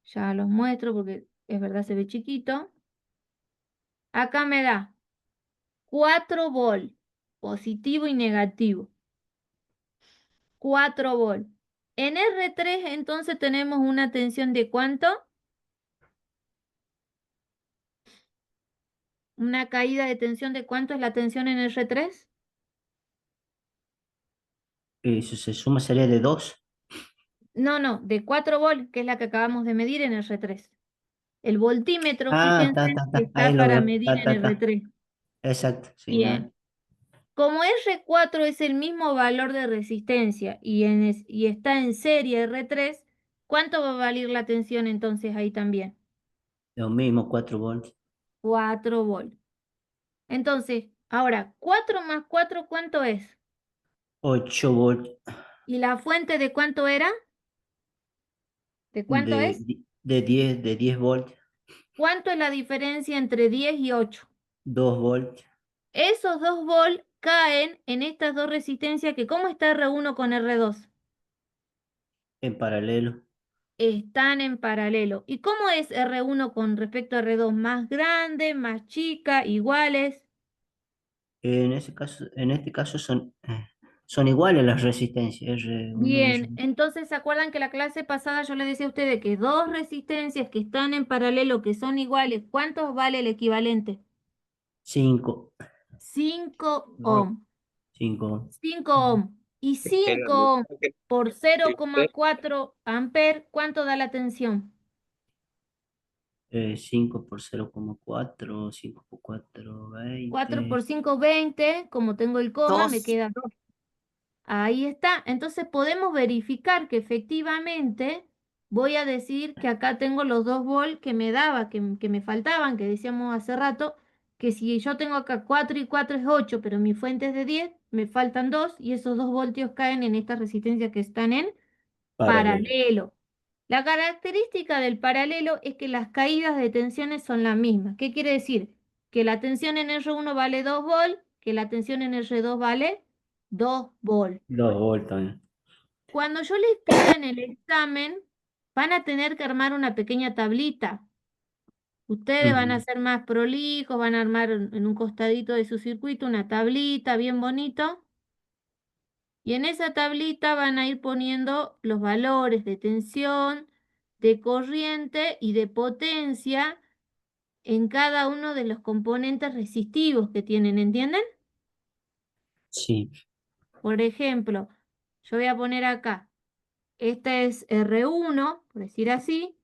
ya los muestro porque es verdad se ve chiquito. Acá me da 4 volt, positivo y negativo. 4 volt. En R3 entonces tenemos una tensión de ¿cuánto? Una caída de tensión de ¿cuánto es la tensión en R3? Eso se suma sería de 2. No, no, de 4 volt, que es la que acabamos de medir en R3. El voltímetro, Ah, fíjense, está. Ahí está lo para veo. medir en Está. R3. Exacto, sí, ¿no? Bien. Como R4 es el mismo valor de resistencia y está en serie R3, ¿cuánto va a valer la tensión entonces ahí también? Lo mismo, 4 volts. 4 volt. Entonces, ahora, 4 más 4, ¿cuánto es? 8 volts ¿Y la fuente de cuánto era? ¿De cuánto es? de 10 volts, ¿Cuánto es la diferencia entre 10 y 8? 2 volts Esos 2 volt caen en estas dos resistencias que, ¿cómo está R1 con R2? en paralelo. Están en paralelo. ¿Y cómo es R1 con respecto a R2? ¿Más grande, más chica, iguales? En este caso son iguales las resistencias, R1 y Bien, R2. entonces ¿se acuerdan que la clase pasada yo les decía a ustedes que dos resistencias que están en paralelo, que son iguales, ¿cuántos vale el equivalente? 5, 5 No, ohm. 5, 5 ohm. Y era 5 ohm por 0,4 amper, ¿cuánto da la tensión? 5 por 0,4, 5 por 4, 4 20. por 5, 20. Como tengo el coma, me 2. queda 2. Ahí está. Entonces podemos verificar que efectivamente voy a decir que acá tengo los 2 volts que me daba, que me faltaban, que decíamos hace rato, que si yo tengo acá 4 y 4 es 8, pero mi fuente es de 10, me faltan 2 y esos 2 voltios caen en estas resistencias que están en Paralelo. paralelo. La característica del paralelo es que las caídas de tensiones son las mismas. ¿Qué quiere decir? Que la tensión en R1 vale 2 volts, que la tensión en R2 vale 2 volts. 2 volts también. Cuando yo les pida en el examen, van a tener que armar una pequeña tablita. Ustedes van a Ujú. ser más prolijos, van a armar en un costadito de su circuito una tablita bien bonito. Y en esa tablita van a ir poniendo los valores de tensión, de corriente y de potencia en cada uno de los componentes resistivos que tienen, ¿entienden? Sí. Por ejemplo, yo voy a poner acá, esta es R1, por decir así,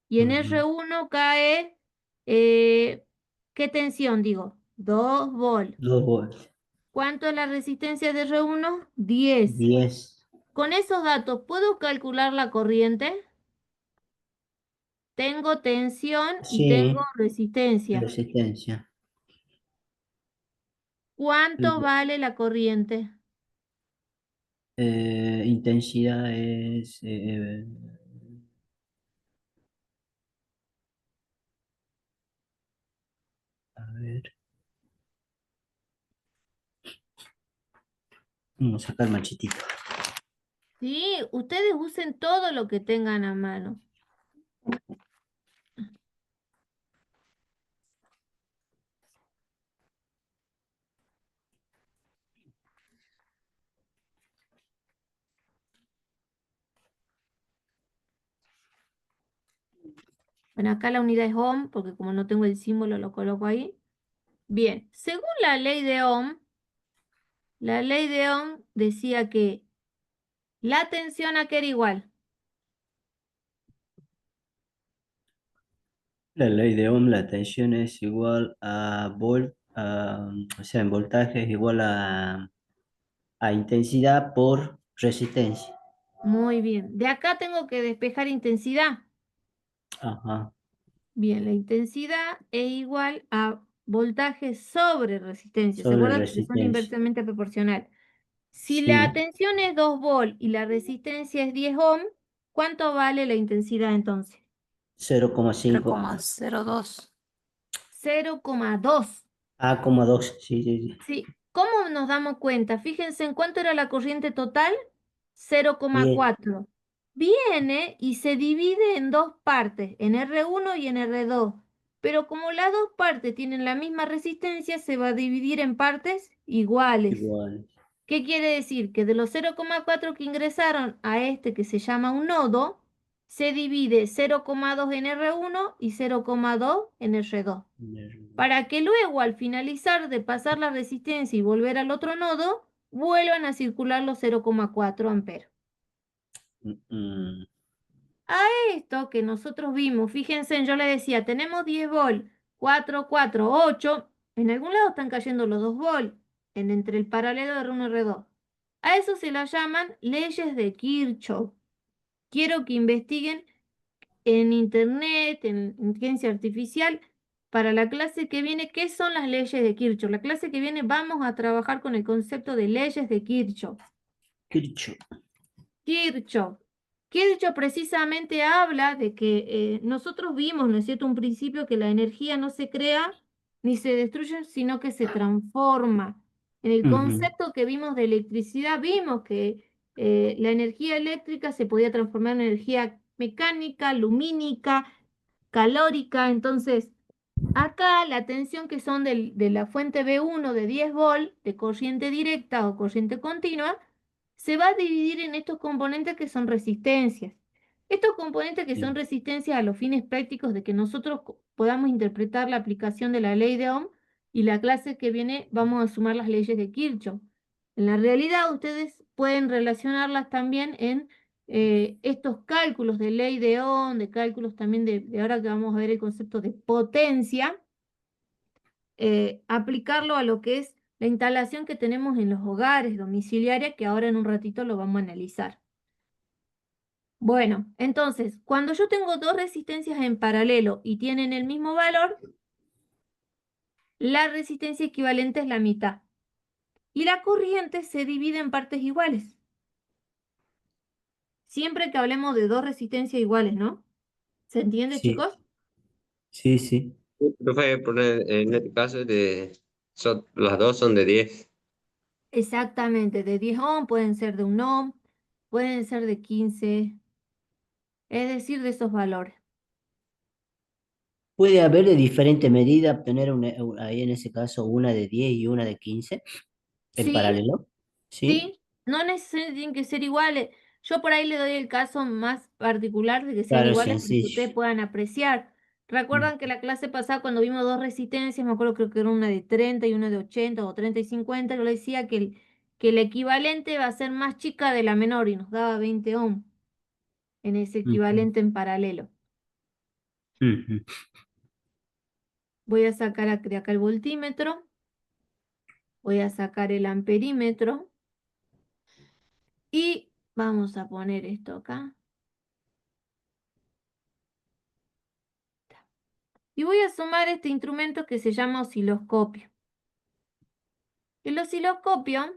y en Ujú. R1 cae, ¿qué tensión digo? 2 volts. 2 volts. ¿Cuánto es la resistencia de R1? 10. 10. Con esos datos, ¿puedo calcular la corriente? Tengo tensión y tengo Sí, resistencia. resistencia. ¿Cuánto vale la corriente? Intensidad es, a ver, vamos a sacar machetito. Sí, ustedes usen todo lo que tengan a mano. Bueno, acá la unidad es ohm, porque como no tengo el símbolo lo coloco ahí. Bien, según la ley de Ohm decía que la tensión acá era igual. La ley de Ohm, la tensión es igual a volt, o sea, en voltaje es igual a intensidad por resistencia. Muy bien. De acá tengo que despejar intensidad. Ajá, Bien, la intensidad es igual a voltaje sobre resistencia. ¿Se sobre acuerdan que son resistencia. inversamente proporcional? Si la Sí, tensión es 2 volts y la resistencia es 10 ohm, ¿cuánto vale la intensidad entonces? 0,5. 0,02. 0,2. A,2. Sí, sí, sí. Sí. ¿Cómo nos damos cuenta? Fíjense en cuánto era la corriente total. 10. 0,4. Viene y se divide en dos partes, en R1 y en R2. Pero como las dos partes tienen la misma resistencia, se va a dividir en partes iguales. Igual. ¿Qué quiere decir? Que de los 0,4 que ingresaron a este que se llama un nodo, se divide 0,2 en R1 y 0,2 en R2. Para que luego, al finalizar de pasar la resistencia y volver al otro nodo, vuelvan a circular los 0,4 amperes. Mm, A esto que nosotros vimos, fíjense, yo les decía, tenemos 10 volts, 4, 4, 8. En algún lado están cayendo los 2 volts, entre el paralelo de R1 y R2. A eso se las llaman leyes de Kirchhoff. Quiero que investiguen en internet, en inteligencia artificial, para la clase que viene, ¿qué son las leyes de Kirchhoff? La clase que viene vamos a trabajar con el concepto de leyes de Kirchhoff. Kirchhoff. Kirchhoff. Kirchhoff precisamente habla de que nosotros vimos, ¿no es cierto?, un principio que la energía no se crea ni se destruye, sino que se transforma. En el Ujú. concepto que vimos de electricidad, vimos que la energía eléctrica se podía transformar en energía mecánica, lumínica, calórica. Entonces, acá la tensión que son de la fuente B1 de 10 volts de corriente directa o corriente continua, se va a dividir en estos componentes que son resistencias. Estos componentes que son Sí. resistencias a los fines prácticos de que nosotros podamos interpretar la aplicación de la ley de Ohm, y la clase que viene vamos a sumar las leyes de Kirchhoff. En la realidad ustedes pueden relacionarlas también en estos cálculos de ley de Ohm, de cálculos también de ahora que vamos a ver el concepto de potencia, aplicarlo a lo que es la instalación que tenemos en los hogares domiciliaria, que ahora en un ratito lo vamos a analizar. Bueno, entonces, cuando yo tengo dos resistencias en paralelo y tienen el mismo valor, la resistencia equivalente es la mitad. Y la corriente se divide en partes iguales. Siempre que hablemos de dos resistencias iguales, ¿no? ¿Se entiende, Sí, chicos? sí, sí. Profe, en este caso las dos son de 10. Exactamente, de 10 ohm, pueden ser de 1 ohm, pueden ser de 15, es decir, de esos valores. Puede haber de diferente medida, obtener ahí en ese caso una de 10 y una de 15 en Sí, paralelo. ¿Sí? sí, no necesariamente tienen que ser iguales. Yo por ahí le doy el caso más particular de que sean Claro, iguales para que sencillo. ustedes puedan apreciar. Mm, Recuerdan que la clase pasada cuando vimos dos resistencias, me acuerdo creo que era una de 30 y una de 80 o 30 y 50, yo le decía que el equivalente va a ser más chica de la menor y nos daba 20 ohm en ese ujú, equivalente en paralelo. ujú. Voy a sacar de acá el voltímetro, voy a sacar el amperímetro y vamos a poner esto acá. Y voy a sumar este instrumento que se llama osciloscopio. El osciloscopio, a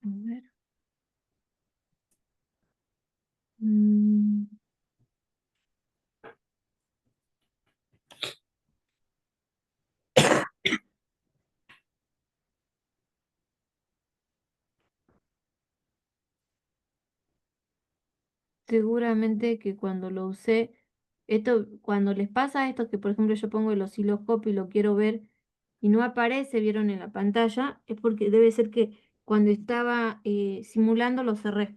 ver, mm, seguramente que cuando lo usé, esto, cuando les pasa esto, que por ejemplo yo pongo el osciloscopio y lo quiero ver y no aparece, vieron en la pantalla, es porque debe ser que cuando estaba simulando lo cerré.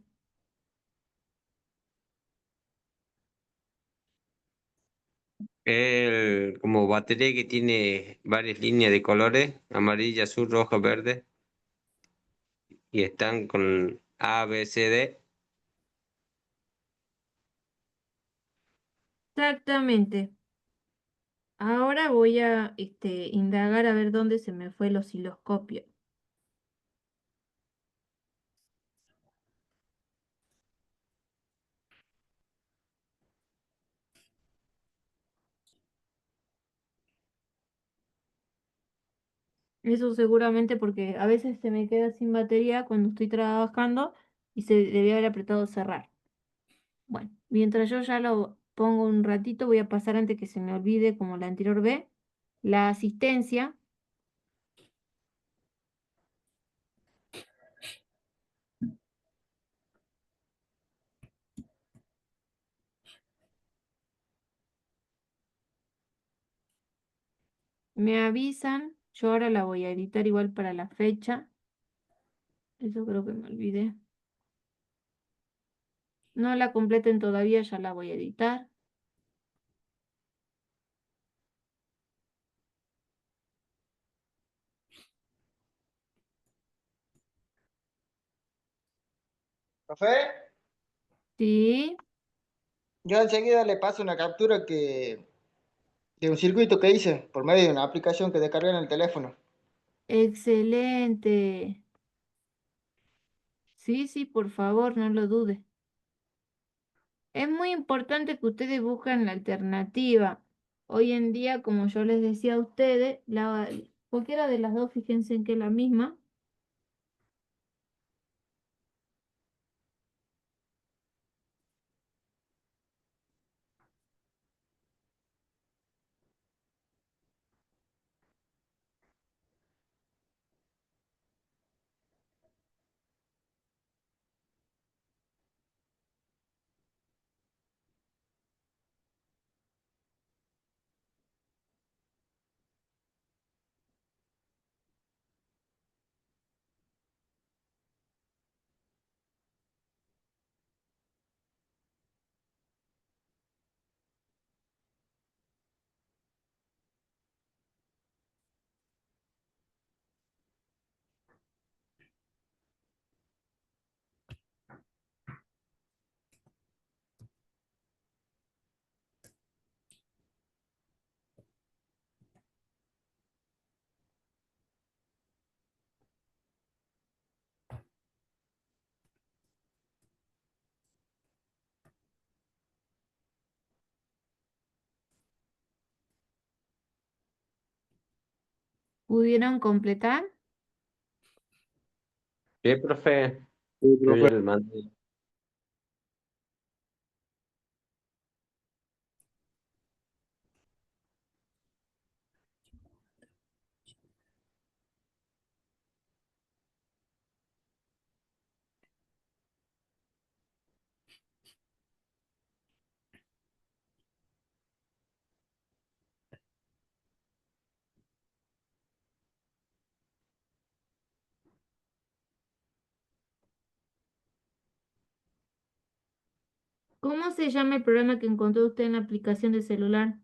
Como batería que tiene varias líneas de colores, amarilla, azul, rojo, verde, y están con A, B, C, D. Exactamente. Ahora voy a indagar a ver dónde se me fue el osciloscopio. Eso seguramente porque a veces se me queda sin batería cuando estoy trabajando y se debía haber apretado cerrar. Bueno, mientras yo ya lo pongo un ratito, voy a pasar antes que se me olvide, como la anterior vez, la asistencia. Me avisan, yo ahora la voy a editar igual para la fecha. Eso creo que me olvidé. No la completen todavía, ya la voy a editar. Profe, Sí, yo enseguida le paso una captura de un circuito que hice por medio de una aplicación que descargué en el teléfono. excelente. Sí, sí, por favor, no lo dude. Es muy importante que ustedes busquen la alternativa. Hoy en día, como yo les decía a ustedes, cualquiera de las dos, fíjense en que es la misma. ¿Pudieron completar? ¿Qué, profe? Sí, Yo ya profe. les mandé. ¿Cómo se llama el programa que encontró usted en la aplicación de celular?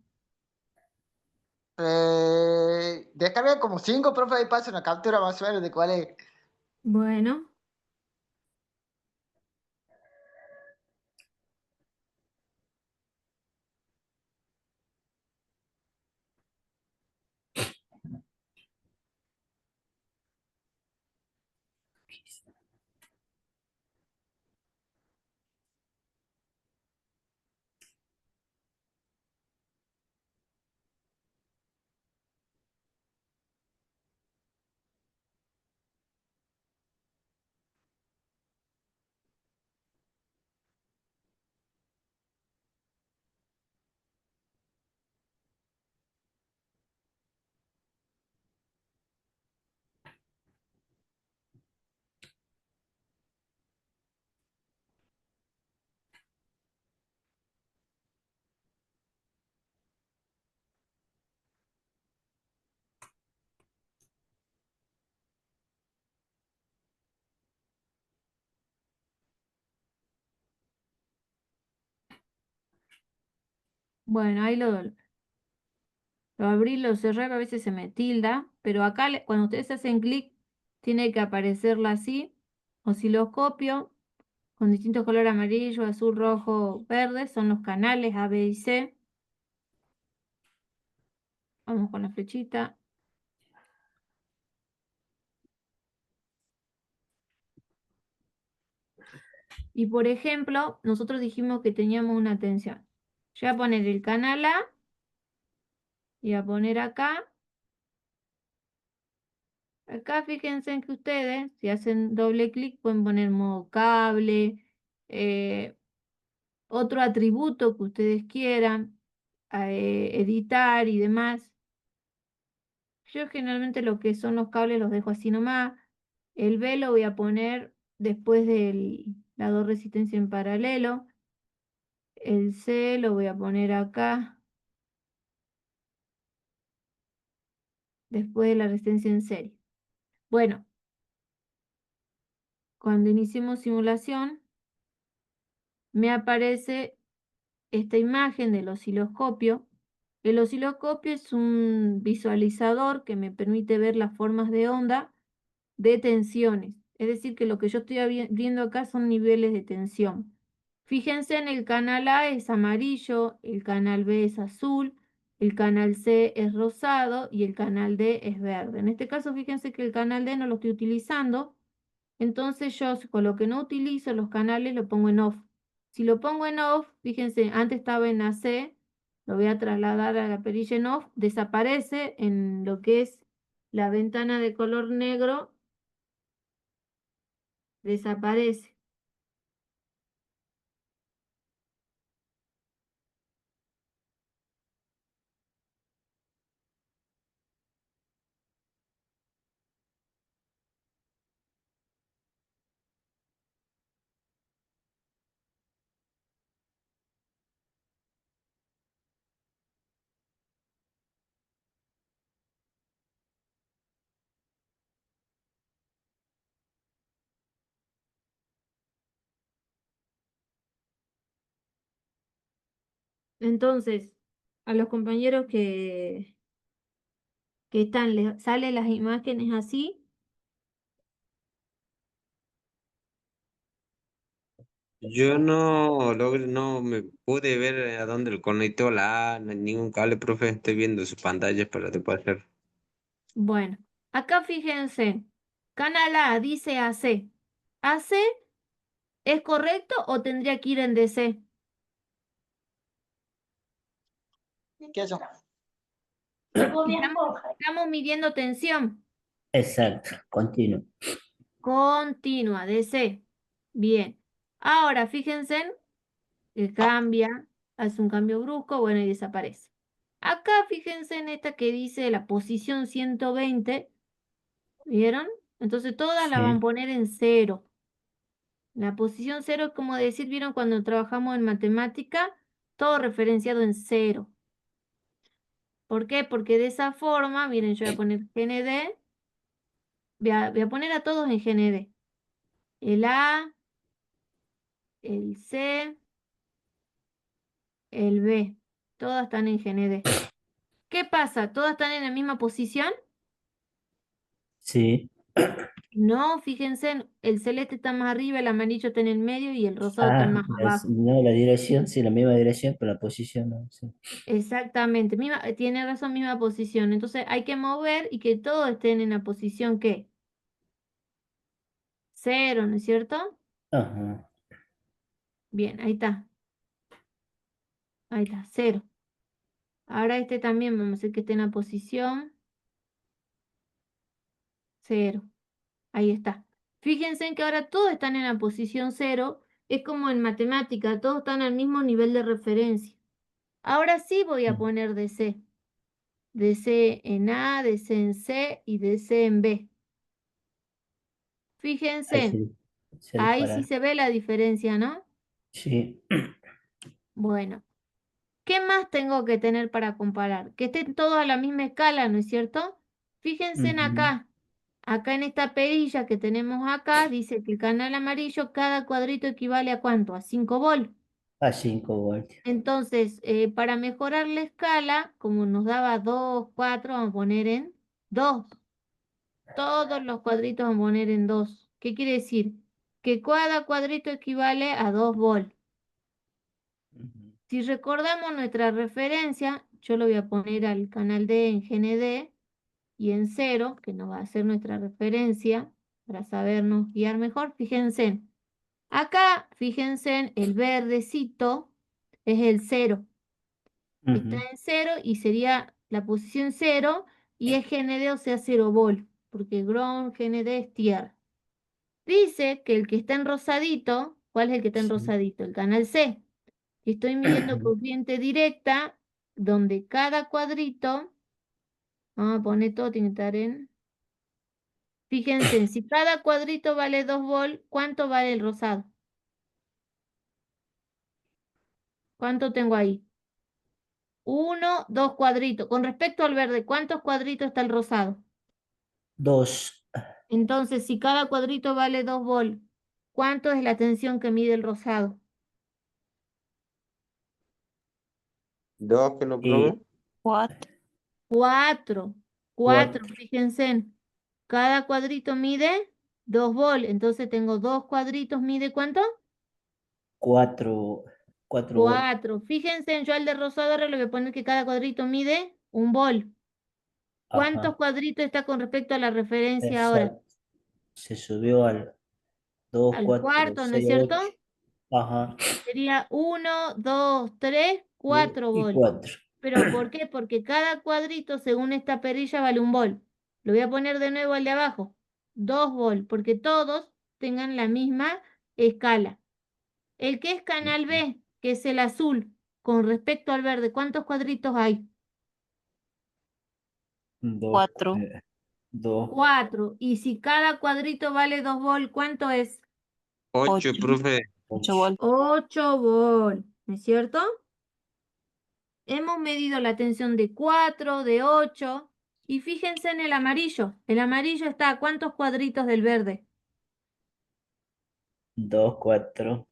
Descarga como 5, profe, ahí pasa una captura más o menos de cuál es. Bueno, bueno, ahí lo abrí, lo cerré, a veces se me tilda, pero acá cuando ustedes hacen clic, tiene que aparecerla así, osciloscopio, con distintos colores amarillo, azul, rojo, verde, son los canales A, B y C. Vamos con la flechita. Y por ejemplo, nosotros dijimos que teníamos una tensión. Yo voy a poner el canal A y a poner acá. Acá fíjense en que ustedes, si hacen doble clic, pueden poner modo cable, eh, otro atributo que ustedes quieran, editar y demás. Yo generalmente lo que son los cables los dejo así nomás. El B lo voy a poner después de la dos resistencia en paralelo. El C lo voy a poner acá después de la resistencia en serie. Bueno, cuando iniciemos simulación, me aparece esta imagen del osciloscopio. El osciloscopio es un visualizador que me permite ver las formas de onda de tensiones. Es decir, que lo que yo estoy viendo acá son niveles de tensión. Fíjense, en el canal A es amarillo, el canal B es azul, el canal C es rosado y el canal D es verde. En este caso, fíjense que el canal D no lo estoy utilizando, entonces yo con lo que no utilizo los canales lo pongo en off. Si lo pongo en off, fíjense, antes estaba en AC, lo voy a trasladar a la perilla en off, desaparece en lo que es la ventana de color negro, desaparece. Entonces, a los compañeros que están, les salen las imágenes así. Yo no logré, no me pude ver a dónde lo conectó la A, ningún cable, profe. Estoy viendo su pantalla para después hacer. Bueno, acá fíjense, canal A dice AC. ¿AC es correcto o tendría que ir en DC? ¿Qué es eso? Estamos midiendo tensión Exacto, continuo. continua, DC. Bien. Ahora, fíjense que cambia, hace un cambio brusco, bueno, y desaparece. Acá, fíjense en esta que dice la posición 120, ¿vieron? Entonces todas la van a Sí, poner en 0. La posición 0 es como decir, ¿vieron cuando trabajamos en matemática? Todo referenciado en 0. ¿Por qué? Porque de esa forma, miren, yo voy a poner GND, voy a poner a todos en GND. El A, el C, el B, todas están en GND. ¿Qué pasa? ¿Todas están en la misma posición? sí. No, fíjense, el celeste está más arriba, el amarillo está en el medio y el rosado está más abajo. No, la dirección, sí, la misma dirección, pero la posición no. Sí. Exactamente, tiene razón, misma posición. Entonces hay que mover y que todos estén en la posición ¿qué? 0, ¿no es cierto? Ajá. Bien, ahí está. Ahí está, 0. Ahora este también vamos a hacer que esté en la posición 0. Ahí está. Fíjense en que ahora todos están en la posición 0. Es como en matemática, todos están al mismo nivel de referencia. Ahora sí voy a poner DC. DC en A, DC en C y DC en B. Ahí Fíjense, se ahí sí dispara. se ve la diferencia, ¿no? Sí. Bueno, ¿qué más tengo que tener para comparar? Que estén todos a la misma escala, ¿no es cierto? Fíjense en Ujú. acá. Acá en esta perilla que tenemos acá, dice que el canal amarillo, cada cuadrito equivale a ¿cuánto? A 5 volt. A 5 voltios. Entonces, para mejorar la escala, como nos daba 2, 4, vamos a poner en 2. Todos los cuadritos vamos a poner en 2. ¿Qué quiere decir? Que cada cuadrito equivale a 2 volt. Ujú. Si recordamos nuestra referencia, yo lo voy a poner al canal D en GND y en 0, que nos va a hacer nuestra referencia para sabernos guiar mejor. Fíjense, acá, fíjense, en el verdecito es el 0. Está Ujú. en 0 y sería la posición 0 y es GND, o sea 0 volt, porque ground GND es tierra. Dice que el que está en rosadito, ¿cuál es el que está en Sí. rosadito? El canal C. Estoy midiendo corriente directa, donde cada cuadrito, vamos a poner todo, tiene que estar en... Fíjense, si cada cuadrito vale 2 volt, ¿cuánto vale el rosado? ¿Cuánto tengo ahí? 1, 2 cuadritos. Con respecto al verde, ¿cuántos cuadritos está el rosado? 2. Entonces, si cada cuadrito vale 2 volt, ¿cuánto es la tensión que mide el rosado? 2 que lo probé. 4. 4. 4, 4. fíjense. Cada cuadrito mide 2 volt. Entonces tengo 2 cuadritos, ¿mide cuánto? 4. 4 voltios. 4. Fíjense, yo al de rosado ahora le voy a poner que cada cuadrito mide 1 volt. ¿Cuántos Ajá. cuadritos está con respecto a la referencia ahora? Exacto. Se subió al 2, Al 4, cuarto, ¿no es 6, cierto? 8. Ajá. Sería 1, 2, 3, 4 Y volt. 4. ¿Pero por qué? Porque cada cuadrito, según esta perilla, vale 1 volt. Lo voy a poner de nuevo al de abajo. 2 volt, porque todos tengan la misma escala. El que es canal B, que es el azul, con respecto al verde, ¿cuántos cuadritos hay? 2. 4. 2. 4. Y si cada cuadrito vale 2 volt, ¿cuánto es? 8, 8. profe. 8 voltios. 8 volt, ¿no es cierto? Hemos medido la tensión de 4, de 8, y fíjense en el amarillo. El amarillo está a ¿cuántos cuadritos del verde? 2, 4,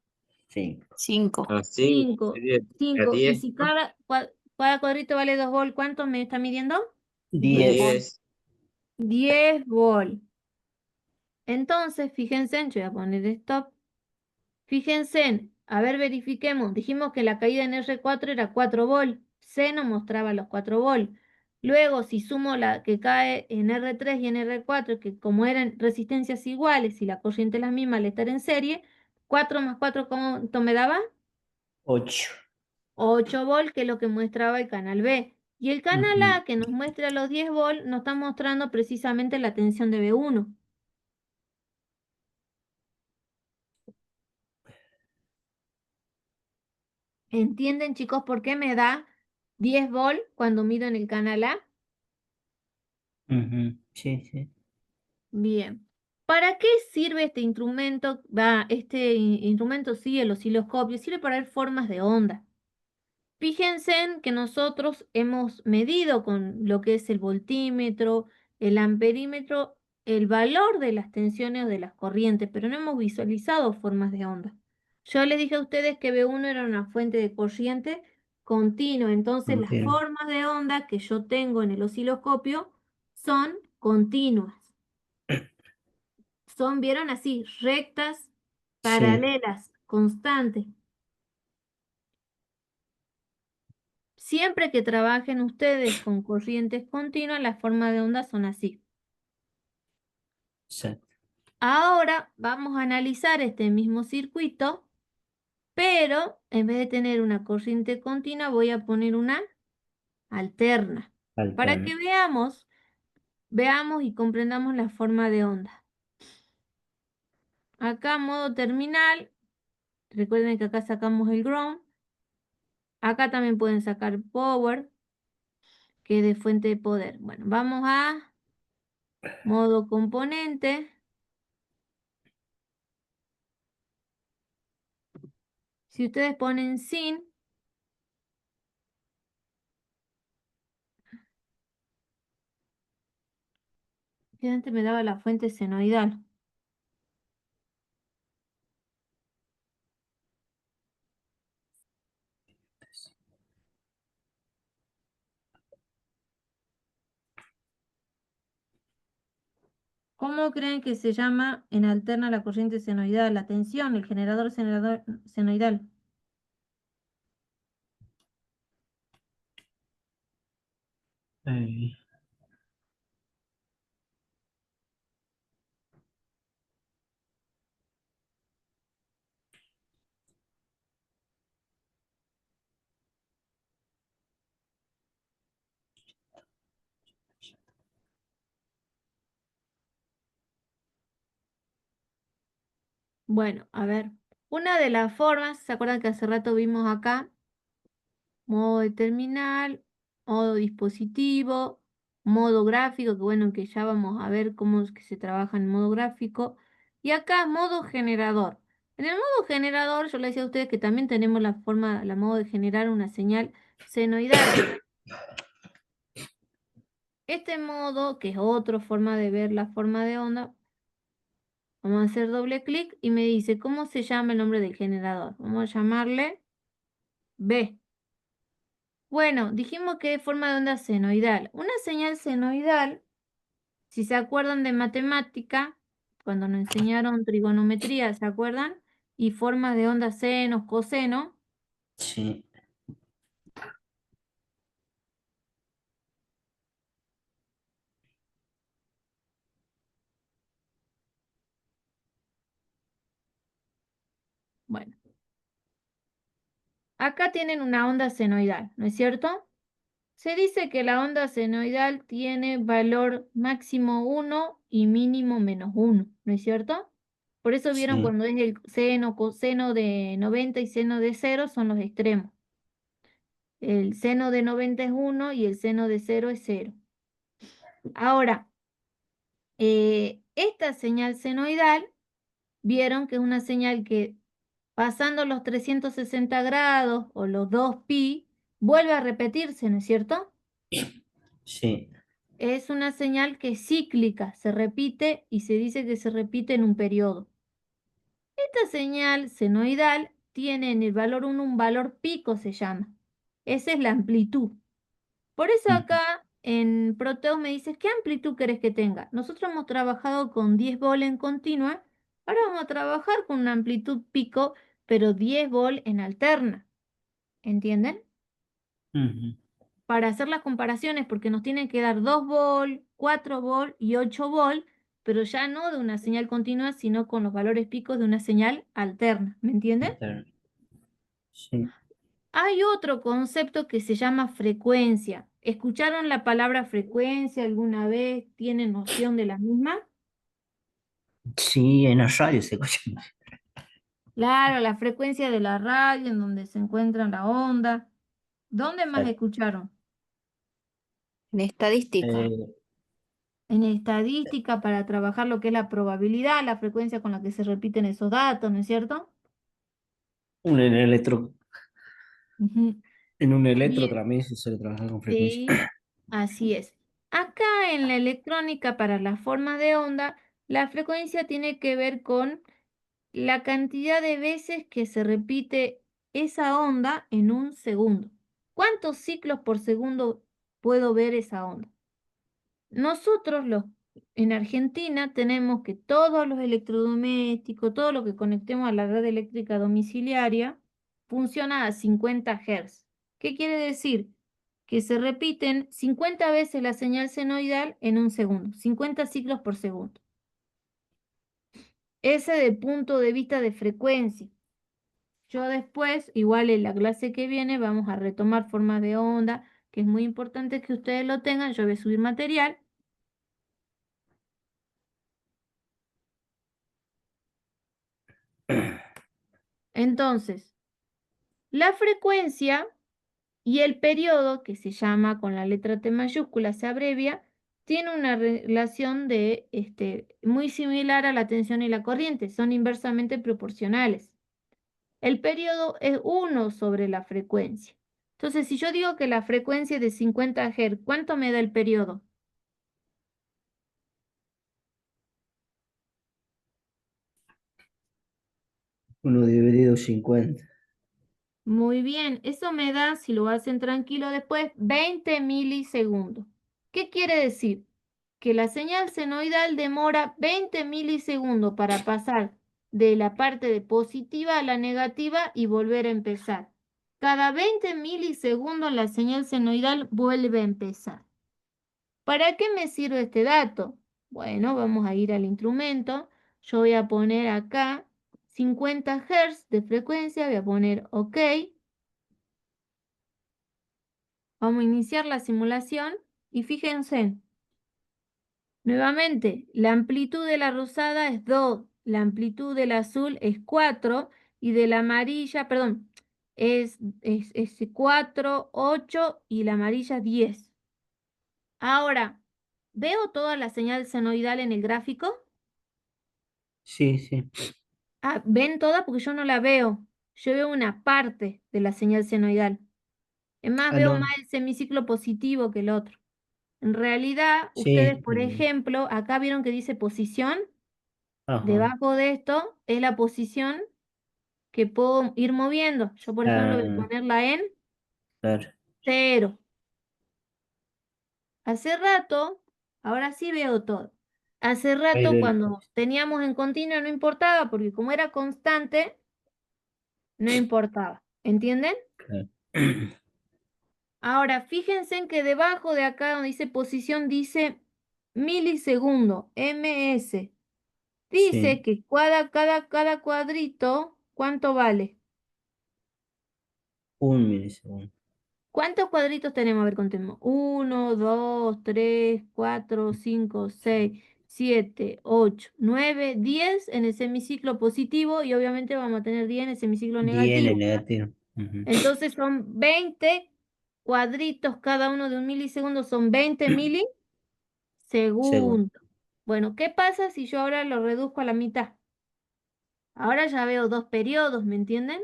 5. 5. A 5 5. sería a 5. Y 10. si cada cuadrito vale 2 volt, ¿cuánto me está midiendo? 10 10. volt. 10. 10 volt. Entonces, fíjense, yo voy a poner stop. Fíjense, a ver, verifiquemos. Dijimos que la caída en R4 era 4 volt. C nos mostraba los 4 volt. Luego, si sumo la que cae en R3 y en R4, que como eran resistencias iguales y la corriente es la misma al estar en serie, 4 más 4, ¿cuánto me daba? 8. 8 volt, que es lo que mostraba el canal B. Y el canal Ujú. A, que nos muestra los 10 volt, nos está mostrando precisamente la tensión de B1. ¿Entienden, chicos, por qué me da 10 volt cuando mido en el canal A? Ujú. Sí, sí. Bien. ¿Para qué sirve este instrumento? Instrumento, sí, el osciloscopio, sirve para ver formas de onda. Fíjense en que nosotros hemos medido con lo que es el voltímetro, el amperímetro, el valor de las tensiones o de las corrientes, pero no hemos visualizado formas de onda. Yo les dije a ustedes que B1 era una fuente de corriente continua, entonces las Entiendo. formas de onda que yo tengo en el osciloscopio son continuas. Son, vieron así, rectas, Sí, paralelas, constantes. Siempre que trabajen ustedes con corrientes continuas, las formas de onda son así. exacto. Ahora vamos a analizar este mismo circuito, pero en vez de tener una corriente continua, voy a poner una alterna. Para Alterno. que veamos y comprendamos la forma de onda. Acá modo terminal, recuerden que acá sacamos el ground. Acá también pueden sacar power, que es de fuente de poder. Bueno, vamos a modo componente. Si ustedes ponen sin, que antes me daba la fuente senoidal. ¿Cómo creen que se llama en alterna la corriente senoidal? La tensión, el generador senoidal. Eh, Bueno, a ver. Una de las formas, ¿se acuerdan que hace rato vimos acá? Modo de terminal, modo dispositivo, modo gráfico, que bueno, que ya vamos a ver cómo es que se trabaja en modo gráfico. Y acá modo generador. En el modo generador, yo les decía a ustedes que también tenemos la forma, la modo de generar una señal senoidal. Este modo, que es otra forma de ver la forma de onda, vamos a hacer doble clic y me dice cómo se llama el nombre del generador. Vamos a llamarle B. Bueno, dijimos que es forma de onda senoidal. Una señal senoidal, si se acuerdan de matemática, cuando nos enseñaron trigonometría, ¿se acuerdan? Y formas de onda seno, coseno. sí, Bueno, acá tienen una onda senoidal, ¿no es cierto? Se dice que la onda senoidal tiene valor máximo 1 y mínimo -1, ¿no es cierto? Por eso vieron sí, cuando es el seno, coseno de 90 y seno de 0 son los extremos. El seno de 90 es 1 y el seno de 0 es 0. Ahora, esta señal senoidal, vieron que es una señal que pasando los 360 grados o los 2π, vuelve a repetirse, ¿no es cierto? sí, Es una señal que es cíclica, se repite y se dice que se repite en un periodo. Esta señal senoidal tiene en el valor 1 un valor pico, se llama. Esa es la amplitud. Por eso ujú, acá en Proteus me dices, ¿qué amplitud querés que tenga? Nosotros hemos trabajado con 10 volt en continua, ahora vamos a trabajar con una amplitud pico, pero 10 volt en alterna. ¿Entienden? ujú, Para hacer las comparaciones, porque nos tienen que dar 2 volt, 4 volt y 8 volt, pero ya no de una señal continua, sino con los valores picos de una señal alterna. ¿Me entienden? alterno. Sí, Hay otro concepto que se llama frecuencia. ¿Escucharon la palabra frecuencia alguna vez? ¿Tienen noción de la misma? Sí, en la radio se escucha. Claro, la frecuencia de la radio, en donde se encuentra la onda. ¿Dónde más Exacto. escucharon? En estadística. En estadística para trabajar lo que es la probabilidad, la frecuencia con la que se repiten esos datos, ¿no es cierto? Un electro, Ujú. en un electro Bien, también se suele trabajar con frecuencia. sí, así es. Acá en la electrónica, para las formas de onda, la frecuencia tiene que ver con la cantidad de veces que se repite esa onda en un segundo. ¿Cuántos ciclos por segundo puedo ver esa onda? Nosotros en Argentina tenemos que todos los electrodomésticos, todo lo que conectemos a la red eléctrica domiciliaria, funciona a 50 Hz. ¿Qué quiere decir? Que se repiten 50 veces la señal senoidal en un segundo, 50 ciclos por segundo. Ese de punto de vista de frecuencia. Yo después, igual en la clase que viene, vamos a retomar formas de onda, que es muy importante que ustedes lo tengan. Yo voy a subir material. Entonces, la frecuencia y el periodo, que se llama con la letra T mayúscula, se abrevia, tiene una relación muy similar a la tensión y la corriente, son inversamente proporcionales. El periodo es 1 sobre la frecuencia. Entonces, si yo digo que la frecuencia es de 50 Hz, ¿cuánto me da el periodo? Uno dividido 50. Muy bien, eso me da, si lo hacen tranquilo después, 20 milisegundos. ¿Qué quiere decir? Que la señal senoidal demora 20 milisegundos para pasar de la parte de positiva a la negativa y volver a empezar. Cada 20 milisegundos la señal senoidal vuelve a empezar. ¿Para qué me sirve este dato? Bueno, vamos a ir al instrumento. Yo voy a poner acá 50 Hz de frecuencia, voy a poner OK. Vamos a iniciar la simulación y fíjense, nuevamente, la amplitud de la rosada es 2, la amplitud del azul es 4 y de la amarilla, perdón, es 4, 8 y la amarilla 10. Ahora, ¿veo toda la señal senoidal en el gráfico? Sí, sí. Ah, ¿ven toda? Porque yo no la veo. Yo veo una parte de la señal senoidal. Es más, Ah, veo no. más el semiciclo positivo que el otro. En realidad, ustedes, Sí. por ejemplo, acá vieron que dice posición. Ajá. Debajo de esto es la posición que puedo ir moviendo. Yo, por ejemplo, voy a Ah, ponerla en claro. 0. Hace rato, ahora sí veo todo. Hace Ahí rato, lo- cuando teníamos en continua, no importaba, porque como era constante, no importaba. ¿Entienden? claro. Ahora, fíjense en que debajo de acá donde dice posición, dice milisegundo, ms. Dice Sí, que cada cuadrito, ¿cuánto vale? 1 milisegundo. ¿Cuántos cuadritos tenemos? A ver, contemos. 1, 2, 3, 4, 5, 6, 7, 8, 9, 10 en el semiciclo positivo y obviamente vamos a tener 10 en el semiciclo 10 en el negativo. negativo. Ujú. Entonces son 20 cuadritos, cada uno de un milisegundo son 20 Segundo. milisegundos. Bueno, ¿qué pasa si yo ahora lo reduzco a la mitad? Ahora ya veo dos periodos, ¿me entienden?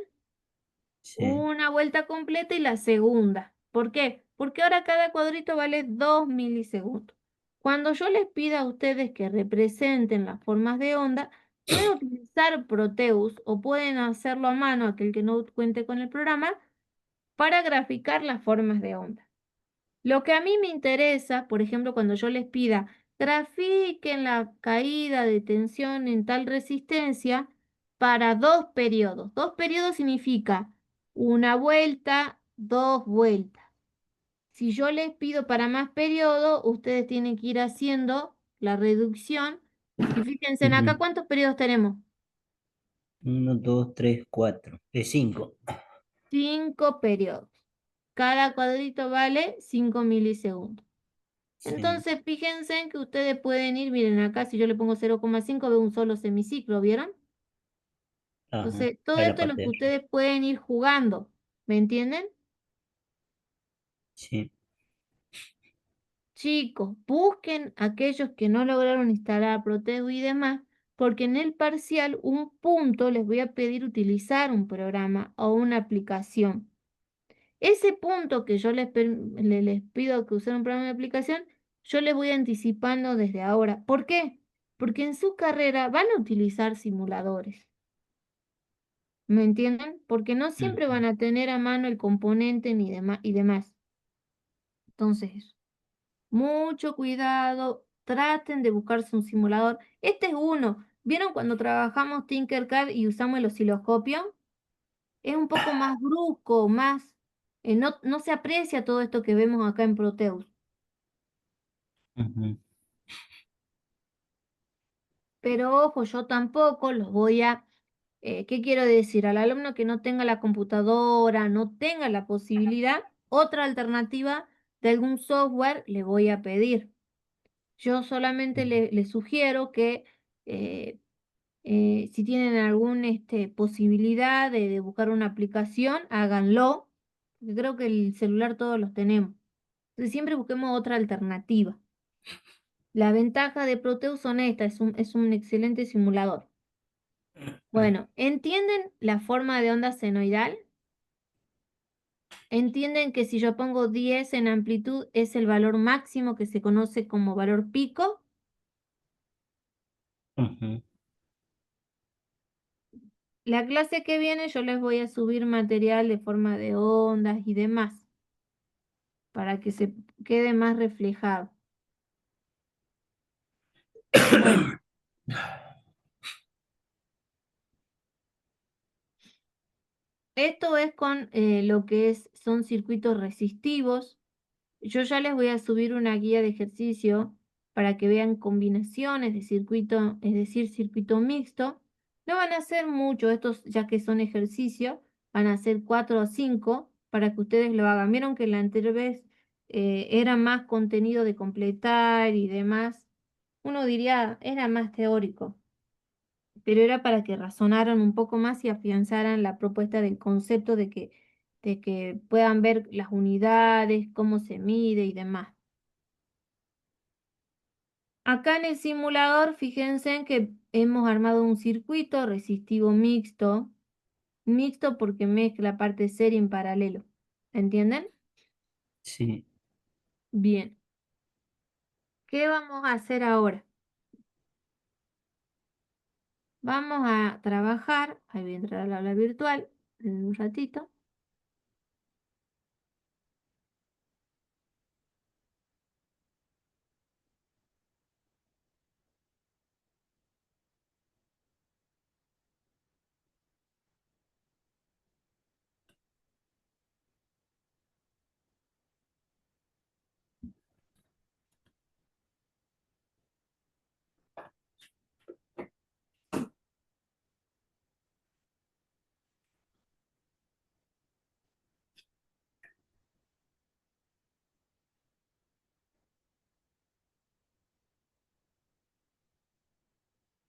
Sí. Una vuelta completa y la segunda. ¿Por qué? Porque ahora cada cuadrito vale 2 milisegundos. Cuando yo les pida a ustedes que representen las formas de onda, pueden utilizar Proteus o pueden hacerlo a mano, aquel que no cuente con el programa, para graficar las formas de onda. Lo que a mí me interesa, por ejemplo, cuando yo les pida, grafiquen la caída de tensión en tal resistencia para 2 periodos. 2 periodos significa una vuelta, 2 vueltas. Si yo les pido para más periodos, ustedes tienen que ir haciendo la reducción. Y fíjense, en acá, Ujú. ¿cuántos periodos tenemos? 1, 2, 3, 4. 5. 5 periodos. Cada cuadrito vale 5 milisegundos. Sí. Entonces, fíjense en que ustedes pueden ir, miren acá, si yo le pongo 0,5, veo un solo semiciclo, ¿vieron? Ajá. Entonces, todo Ahí la esto es lo parte que de arriba. ustedes pueden ir jugando, ¿me entienden? Sí. Chicos, busquen aquellos que no lograron instalar Protego y demás, porque en el parcial un punto les voy a pedir utilizar un programa o una aplicación. Ese punto que yo les pido que usen un programa de aplicación, yo les voy anticipando desde ahora. ¿Por qué? Porque en su carrera van a utilizar simuladores. ¿Me entienden? Porque no siempre Ujú. van a tener a mano el componente ni y demás. Entonces, mucho cuidado, traten de buscarse un simulador. Este es uno. ¿Vieron cuando trabajamos Tinkercad y usamos el osciloscopio? Es un poco más brusco, más... no se aprecia todo esto que vemos acá en Proteus. Ujú. Pero ojo, yo tampoco los voy a... ¿qué quiero decir? Al alumno que no tenga la computadora, no tenga la posibilidad, otra alternativa de algún software le voy a pedir. Yo solamente le sugiero que eh, si tienen alguna posibilidad de buscar una aplicación, háganlo, porque creo que el celular todos los tenemos. Entonces siempre busquemos otra alternativa. La ventaja de Proteus son estas, es un excelente simulador. Bueno, ¿entienden la forma de onda senoidal? ¿Entienden que si yo pongo 10 en amplitud es el valor máximo que se conoce como valor pico? Ujú. La clase que viene yo les voy a subir material de forma de ondas y demás, para que se quede más reflejado. Bueno, esto es con lo que son circuitos resistivos. Yo ya les voy a subir una guía de ejercicio para que vean combinaciones de circuito, es decir, circuito mixto. No van a hacer mucho estos, ya que son ejercicios, van a ser 4 o 5 para que ustedes lo hagan. Vieron que la anterior vez era más contenido de completar y demás. Uno diría, era más teórico, pero era para que razonaran un poco más y afianzaran la propuesta del concepto de que puedan ver las unidades, cómo se mide y demás. Acá en el simulador, fíjense en que hemos armado un circuito resistivo mixto, mixto porque mezcla parte serie en paralelo. ¿Entienden? Sí. Bien. ¿Qué vamos a hacer ahora? Vamos a trabajar, ahí voy a entrar al aula virtual en un ratito.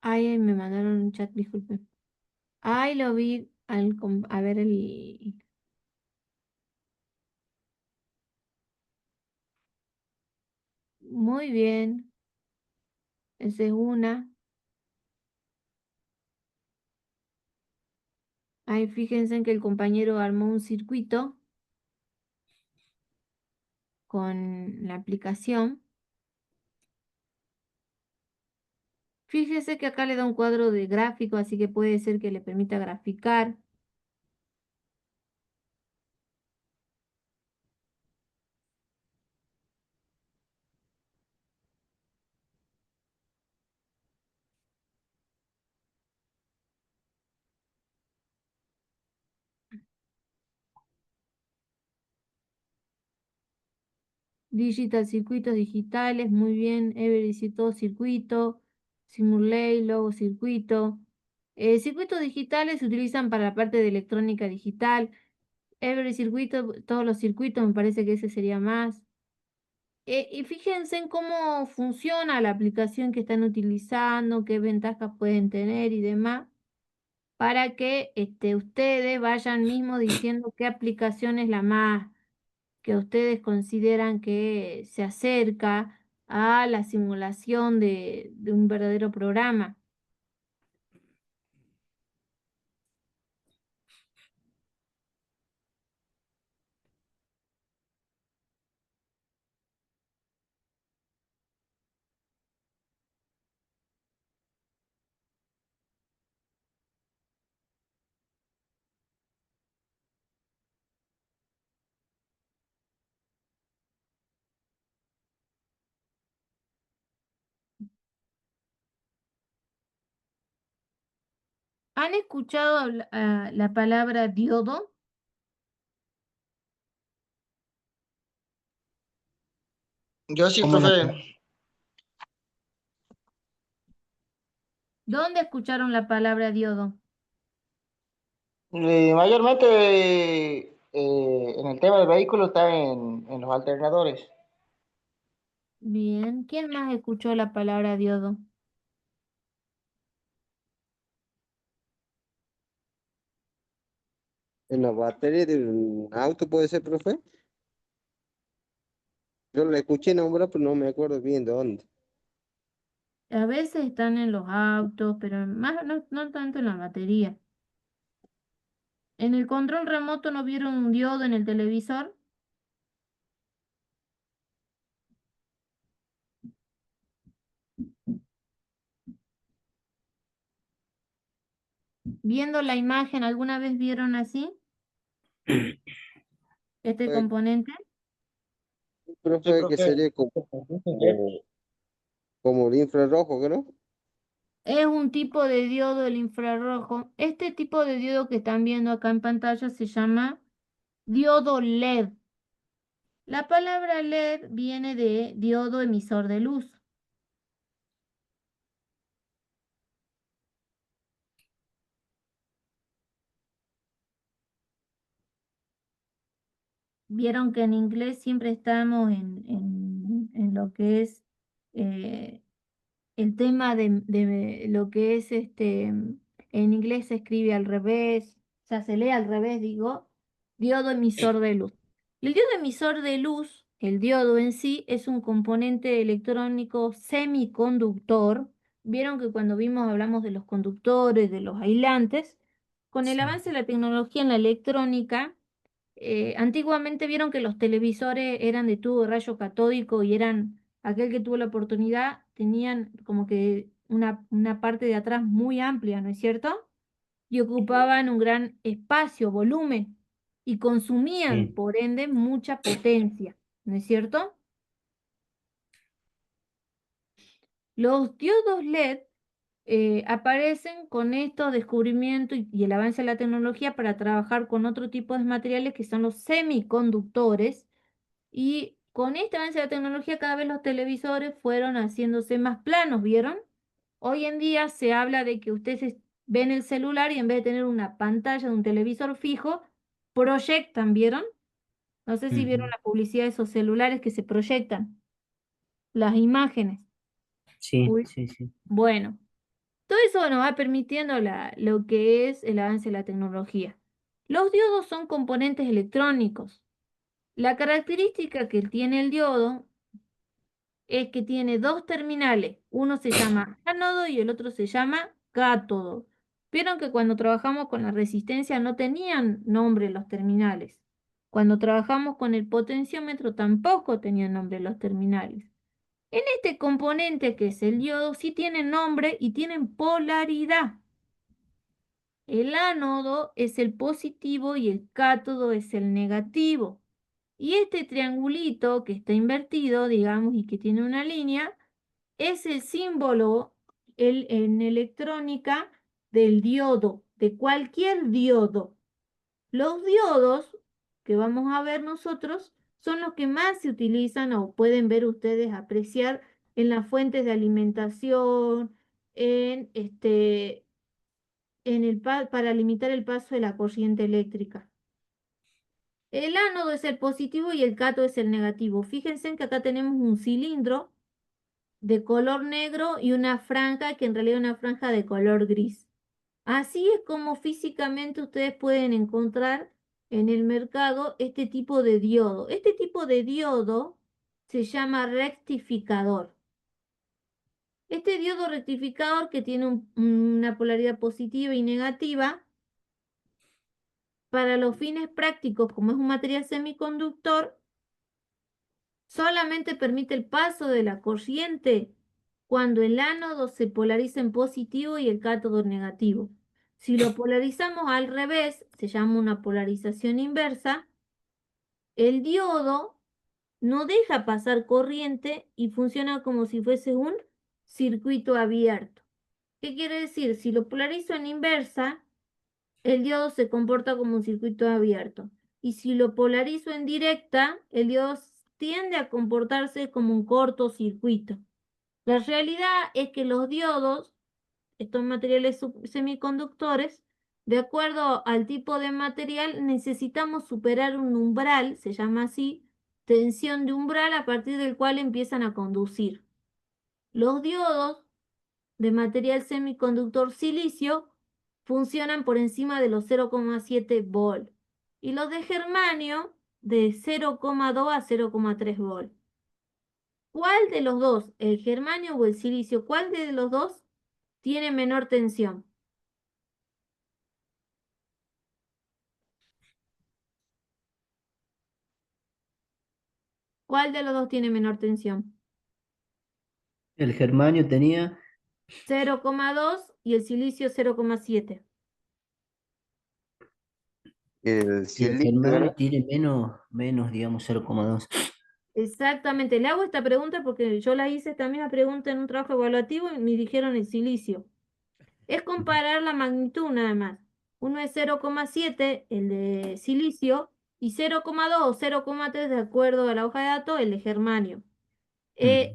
Ay, me mandaron un chat, disculpen. Ay, lo vi a ver el... Muy bien. Esa es una. Ahí fíjense en que el compañero armó un circuito con la aplicación. Fíjese que acá le da un cuadro de gráfico, así que puede ser que le permita graficar. Digital circuitos digitales, muy bien. Every citó circuito. Simulate, logo circuito. Circuitos digitales se utilizan para la parte de electrónica digital. Every circuito, todos los circuitos, me parece que ese sería más. Y fíjense en cómo funciona la aplicación que están utilizando, qué ventajas pueden tener y demás, para que ustedes vayan mismo diciendo qué aplicación es la más que ustedes consideran que se acerca a la simulación de un verdadero programa. ¿Han escuchado la palabra diodo? Yo sí, ¿Cómo la, profe. ¿Dónde escucharon la palabra diodo? Mayormente en el tema del vehículo está en los alternadores. Bien, ¿quién más escuchó la palabra diodo? En la batería de un auto puede ser, profe. Yo lo escuché nombrar, pero no me acuerdo bien de dónde. A veces están en los autos, pero más no tanto en la batería. ¿En el control remoto no vieron un diodo en el televisor? Viendo la imagen, ¿alguna vez vieron así este Eh, componente? Sí, profe, que profe. sería como el infrarrojo, ¿no? Es un tipo de diodo del infrarrojo. Este tipo de diodo que están viendo acá en pantalla se llama diodo LED. La palabra LED viene de diodo emisor de luz. Vieron que en inglés siempre estamos en lo que es eh, el tema de lo que es en inglés se escribe al revés, o sea, se lee al revés, digo, diodo emisor de luz. El diodo emisor de luz, el diodo en sí, es un componente electrónico semiconductor. Vieron que cuando hablamos de los conductores, de los aislantes, con el sí, avance de la tecnología en la electrónica, antiguamente vieron que los televisores eran de tubo de rayo catódico y eran, aquel que tuvo la oportunidad, tenían como que una parte de atrás muy amplia, ¿no es cierto? Y ocupaban un gran espacio, volumen, y consumían, sí, por ende, mucha potencia, ¿no es cierto? Los diodos LED aparecen con estos descubrimientos y el avance de la tecnología para trabajar con otro tipo de materiales que son los semiconductores. Y con este avance de la tecnología, cada vez los televisores fueron haciéndose más planos, ¿vieron? Hoy en día se habla de que ustedes ven el celular y en vez de tener una pantalla de un televisor fijo, proyectan, ¿vieron? No sé si vieron ujú, la publicidad de esos celulares que se proyectan, las imágenes. sí, Uy, sí, sí. bueno, todo eso nos va permitiendo lo que es el avance de la tecnología. Los diodos son componentes electrónicos. La característica que tiene el diodo es que tiene dos terminales. Uno se llama ánodo y el otro se llama cátodo. Vieron que cuando trabajamos con la resistencia no tenían nombre los terminales. Cuando trabajamos con el potenciómetro tampoco tenían nombre los terminales. En este componente que es el diodo sí tienen nombre y tienen polaridad. El ánodo es el positivo y el cátodo es el negativo. Y este triangulito que está invertido, digamos, y que tiene una línea, es el símbolo en electrónica del diodo, de cualquier diodo. Los diodos que vamos a ver nosotros son los que más se utilizan o pueden ver ustedes apreciar en las fuentes de alimentación, para limitar el paso de la corriente eléctrica. El ánodo es el positivo y el cátodo es el negativo. Fíjense en que acá tenemos un cilindro de color negro y una franja que en realidad es una franja de color gris. Así es como físicamente ustedes pueden encontrar en el mercado este tipo de diodo. Este tipo de diodo se llama rectificador. Este diodo rectificador que tiene una polaridad positiva y negativa, para los fines prácticos, como es un material semiconductor, solamente permite el paso de la corriente cuando el ánodo se polariza en positivo y el cátodo en negativo. Si lo polarizamos al revés, se llama una polarización inversa, el diodo no deja pasar corriente y funciona como si fuese un circuito abierto. ¿Qué quiere decir? Si lo polarizo en inversa, el diodo se comporta como un circuito abierto. Y si lo polarizo en directa, el diodo tiende a comportarse como un cortocircuito. La realidad es que los diodos, estos materiales semiconductores, de acuerdo al tipo de material, necesitamos superar un umbral, se llama así, tensión de umbral a partir del cual empiezan a conducir. Los diodos de material semiconductor silicio funcionan por encima de los 0,7 volt y los de germanio de 0,2 a 0,3 volt. ¿Cuál de los dos, el germanio o el silicio, cuál de los dos tiene menor tensión? ¿Cuál de los dos tiene menor tensión? El germanio tenía, 0,2 y el silicio 0,7. El y el silicio, germanio ¿verdad? tiene menos, digamos, 0,2. Exactamente, le hago esta pregunta porque yo la hice esta misma pregunta en un trabajo evaluativo y me dijeron el silicio. Es comparar la magnitud nada más. Uno es 0,7, el de silicio, y 0,2 o 0,3 de acuerdo a la hoja de datos, el de germanio.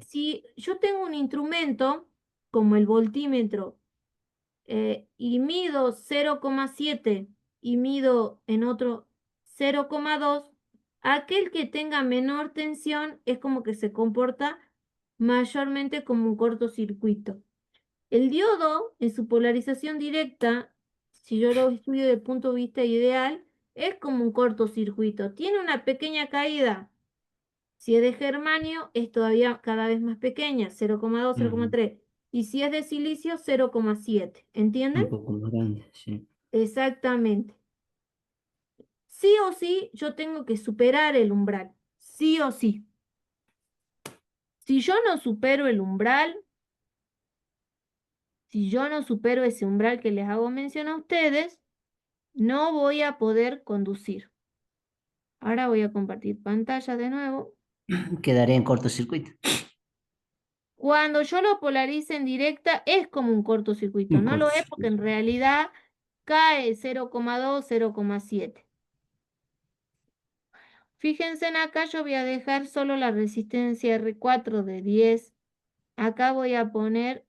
Si yo tengo un instrumento como el voltímetro y mido 0,7 y mido en otro 0,2, aquel que tenga menor tensión es como que se comporta mayormente como un cortocircuito. El diodo, en su polarización directa, si yo lo estudio desde el punto de vista ideal, es como un cortocircuito. Tiene una pequeña caída. Si es de germanio, es todavía cada vez más pequeña, 0,2, 0,3. Y si es de silicio, 0,7. ¿Entienden? Un poco más grande, sí. Exactamente. Sí o sí, yo tengo que superar el umbral. Sí o sí. Si yo no supero el umbral, si yo no supero ese umbral que les hago mención a ustedes, no voy a poder conducir. Ahora voy a compartir pantalla de nuevo. Quedaría en cortocircuito. Cuando yo lo polarice en directa es como un cortocircuito. Un No lo es porque en cortocircuito. realidad cae 0,2, 0,7. Fíjense en acá, yo voy a dejar solo la resistencia R4 de 10. Acá voy a poner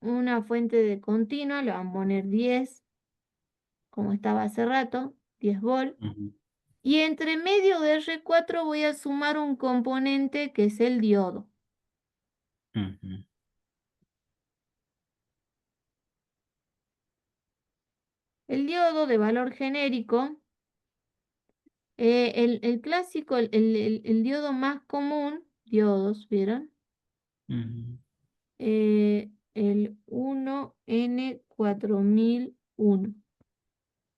una fuente de continua, le vamos a poner 10, como estaba hace rato, 10 volt. Ujú, Y entre medio de R4 voy a sumar un componente que es el diodo. ujú, El diodo de valor genérico, el clásico, el diodo más común, diodos, ¿vieron? ujú, El 1N4001.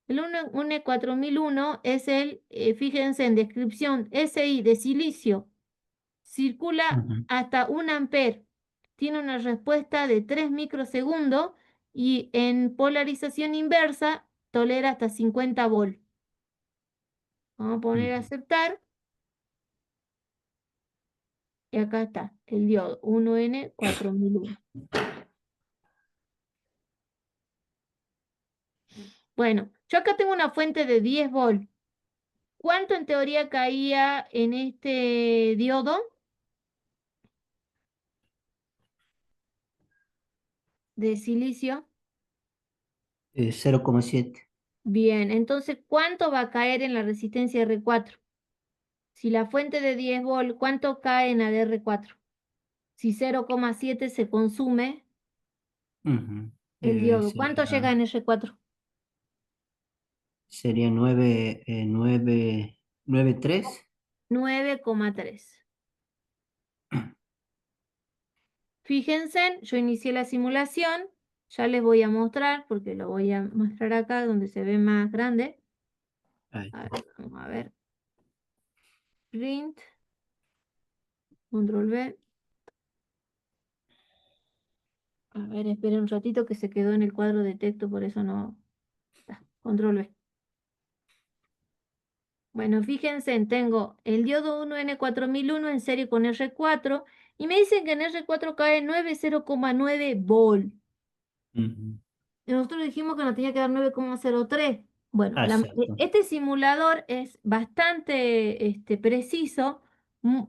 El 1N4001 es el, fíjense en descripción, SI de silicio, circula ujú, hasta 1 amper, tiene una respuesta de 3 microsegundos y en polarización inversa tolera hasta 50 volt. Vamos a poner a ujú. aceptar y acá está el diodo 1N4001. Bueno, yo acá tengo una fuente de 10 volt. ¿Cuánto en teoría caía en este diodo de silicio? 0,7. Bien, entonces, ¿cuánto va a caer en la resistencia R4? Si la fuente de 10 volt, ¿cuánto cae en la de R4? Si 0,7 se consume Ujú. el diodo, ¿cuánto llega Sería, en R4? sería 9,3. 9,3. Fíjense, yo inicié la simulación, ya les voy a mostrar, porque lo voy a mostrar acá donde se ve más grande. Ahí A está. ver, vamos a ver. Print, control V. A ver, esperen un ratito que se quedó en el cuadro de texto, por eso no. Control V. Bueno, fíjense, tengo el diodo 1N4001 en serie con R4 y me dicen que en R4 cae 0,9 volt. Ujú. Y nosotros dijimos que nos tenía que dar 9,03. Bueno, Exacto. este simulador es bastante preciso.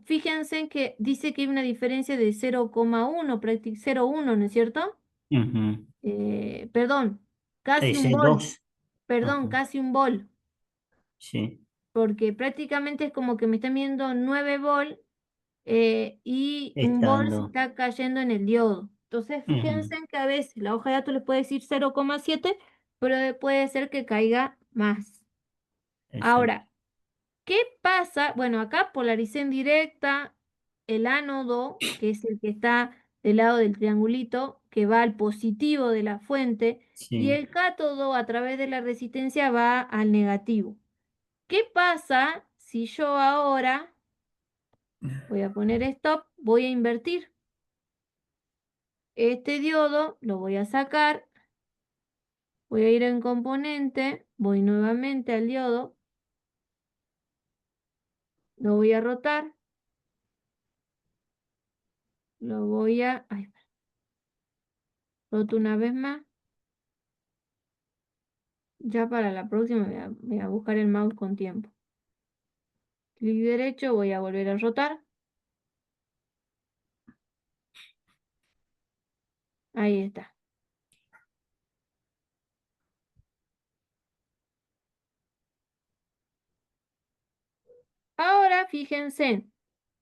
Fíjense que dice que hay una diferencia de 0,1, prácticamente 0,1, ¿no es cierto? Ujú. Perdón, casi un Ese volt. 2. Perdón, Ajá. casi un volt. Sí, Porque prácticamente es como que me están viendo 9 volt y un está volt se dando. está cayendo en el diodo. Entonces, Ujú. fíjense que a veces la hoja de datos les puede decir 0,7, pero puede ser que caiga más. Exacto. Ahora, ¿qué pasa? Bueno, acá polaricé en directa el ánodo, que es el que está del lado del triangulito, que va al positivo de la fuente, y Sí. el cátodo a través de la resistencia va al negativo. ¿Qué pasa si yo ahora voy a poner stop, voy a invertir? Este diodo lo voy a sacar, voy a ir en componente, voy nuevamente al diodo, lo voy a rotar, lo voy a... Ay, roto una vez más. Ya para la próxima voy a buscar el mouse con tiempo. Clic derecho, voy a volver a rotar. Ahí está. Ahora fíjense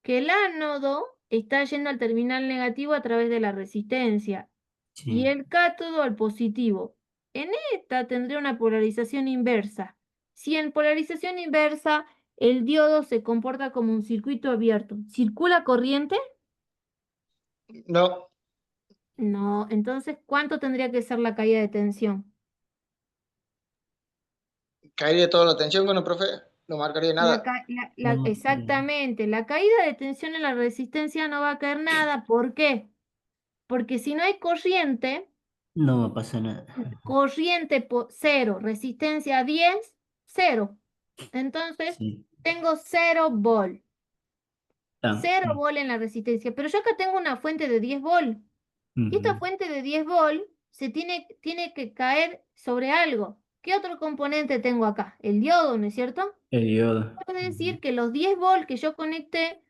que el ánodo está yendo al terminal negativo a través de la resistencia y Sí. el cátodo al positivo. En esta tendría una polarización inversa. Si en polarización inversa el diodo se comporta como un circuito abierto, ¿circula corriente? No, No. Entonces, ¿cuánto tendría que ser la caída de tensión? caería toda la tensión con el profe, no marcaría La nada. ca- la- la- No, exactamente, la caída de tensión en la resistencia no va a caer nada. ¿Por qué? Porque si no hay corriente, no va a pasar nada. corriente por 0, resistencia 10, 0. Entonces, Sí. tengo 0 volt. Ah, 0 volt en la resistencia. Pero yo acá tengo una fuente de 10 volt. Y esta ujú. fuente de 10 volt tiene que caer sobre algo. ¿Qué otro componente tengo acá? El diodo, ¿no es cierto? El diodo. Quiere Ujú. decir que los 10 volt que yo conecté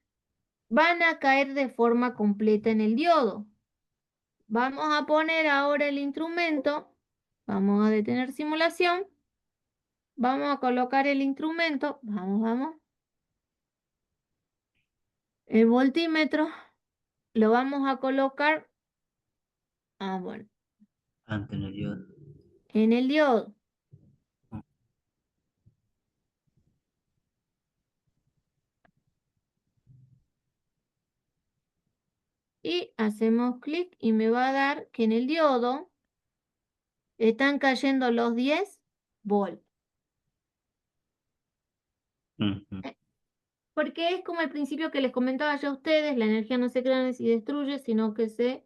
van a caer de forma completa en el diodo. Vamos a poner ahora el instrumento. Vamos a detener simulación. Vamos a colocar el instrumento. Vamos, vamos. El voltímetro lo vamos a colocar, bueno, Antes el diodo. en el diodo. Y hacemos clic y me va a dar que en el diodo están cayendo los 10 volt. Ujú. Porque es como el principio que les comentaba yo a ustedes, la energía no se crea ni se destruye, sino que se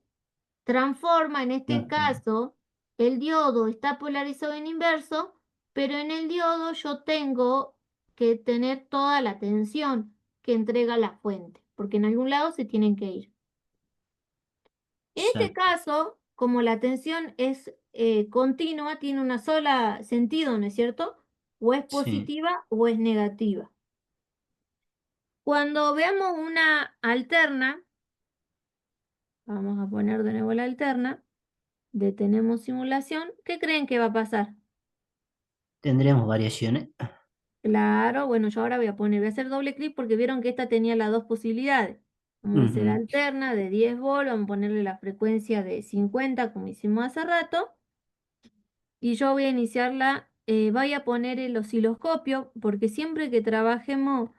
transforma. En este Ujú. caso, el diodo está polarizado en inverso, pero en el diodo yo tengo que tener toda la tensión que entrega la fuente, porque en algún lado se tienen que ir. En este Exacto. caso, como la tensión es continua, tiene una sola sentido, ¿no es cierto? O es Sí. positiva o es negativa. Cuando veamos una alterna, vamos a poner de nuevo la alterna, detenemos simulación, ¿qué creen que va a pasar? tendremos variaciones. Claro, bueno, yo ahora voy a hacer doble clic porque vieron que esta tenía las dos posibilidades. Vamos a hacer Ujú. alterna de 10 volts, vamos a ponerle la frecuencia de 50 como hicimos hace rato. Y yo voy a iniciarla, voy a poner el osciloscopio porque siempre que trabajemos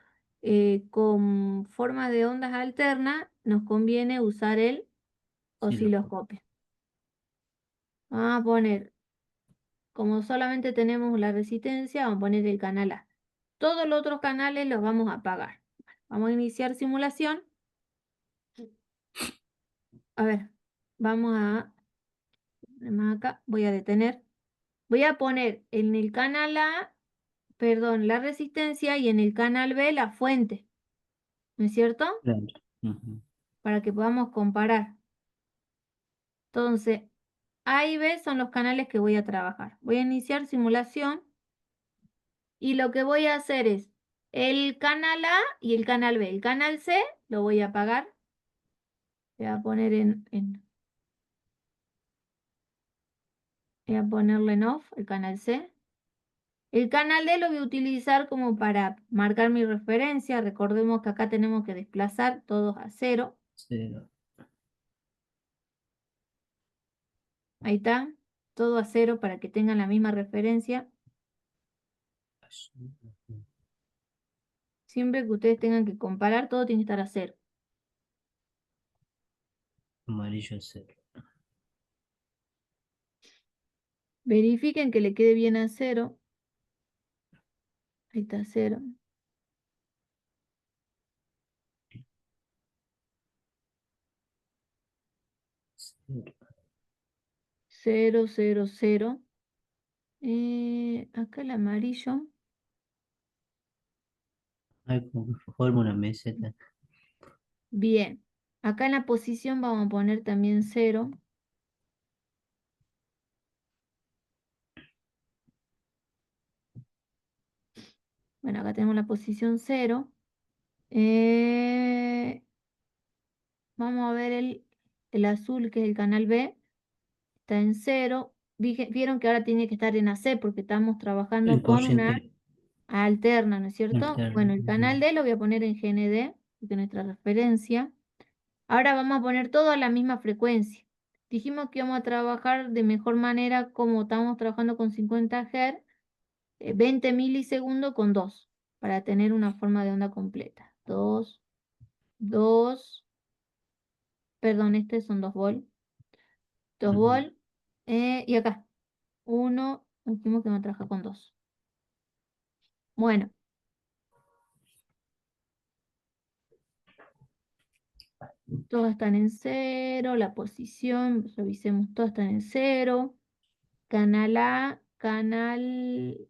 con formas de ondas alternas, nos conviene usar el Sí, lo- osciloscopio. Vamos a poner, como solamente tenemos la resistencia, vamos a poner el canal A. Todos los otros canales los vamos a apagar. Vamos a iniciar simulación. A ver, vamos a, acá, voy a detener. Voy a poner en el canal A, perdón, la resistencia y en el canal B la fuente, ¿no es cierto? claro. Ujú. Para que podamos comparar. Entonces, A y B son los canales que voy a trabajar. Voy a iniciar simulación y lo que voy a hacer es el canal A y el canal B. El canal C lo voy a apagar. Voy a poner voy a ponerle en off el canal C. El canal D lo voy a utilizar como para marcar mi referencia. Recordemos que acá tenemos que desplazar todos a 0. Cero. Ahí está, todo a 0 para que tengan la misma referencia. Siempre que ustedes tengan que comparar, todo tiene que estar a 0. Amarillo cero. Verifiquen que le quede bien a 0. Ahí está 0. Cero. 0, 0, 0. Acá el amarillo. Hay como que forma una meseta. Bien. Acá en la posición vamos a poner también 0. Bueno, acá tenemos la posición 0. Vamos a ver el azul, que es el canal B. Está en 0. Vieron que ahora tiene que estar en AC porque estamos trabajando El con una corriente alterna, ¿no es cierto? alterna. Bueno, el canal D lo voy a poner en GND, porque es nuestra referencia. Ahora vamos a poner todo a la misma frecuencia. Dijimos que vamos a trabajar de mejor manera como estamos trabajando con 50 Hz, 20 milisegundos con 2, para tener una forma de onda completa. 2, 2, perdón, este son 2 volts. 2 Ujú. volts, y acá, 1, dijimos que vamos a trabajar con 2. Bueno, todos están en 0, la posición, revisemos, todos están en 0. Canal A, canal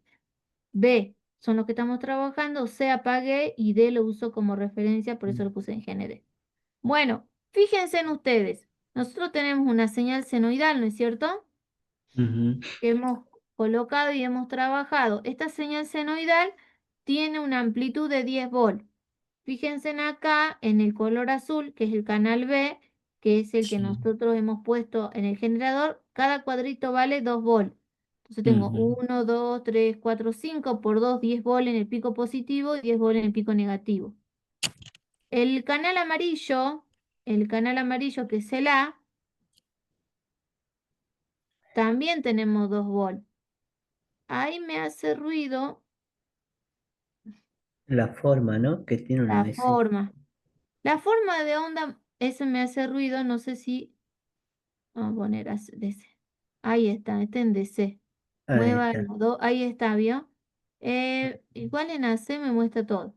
B, son los que estamos trabajando. C apagué y D lo uso como referencia, por eso lo puse en GND. Bueno, fíjense en ustedes. Nosotros tenemos una señal senoidal, ¿no es cierto? Ujú. Que hemos colocado y hemos trabajado. Esta señal senoidal tiene una amplitud de 10 volts. Fíjense en acá, en el color azul, que es el canal B, que es el que Sí. nosotros hemos puesto en el generador. Cada cuadrito vale 2 volts. Entonces tengo Ujú. 1, 2, 3, 4, 5 por 2, 10 volts en el pico positivo y 10 volts en el pico negativo. El canal amarillo que es el A, también tenemos 2 volts. Ahí me hace ruido La forma, ¿no? Que tiene una la meseta. forma. La forma de onda, ese me hace ruido, no sé si... Vamos a poner DC. Ahí está, está en DC. Ahí Mueva está. los dos, ahí está, ¿vio? Igual en AC me muestra todo.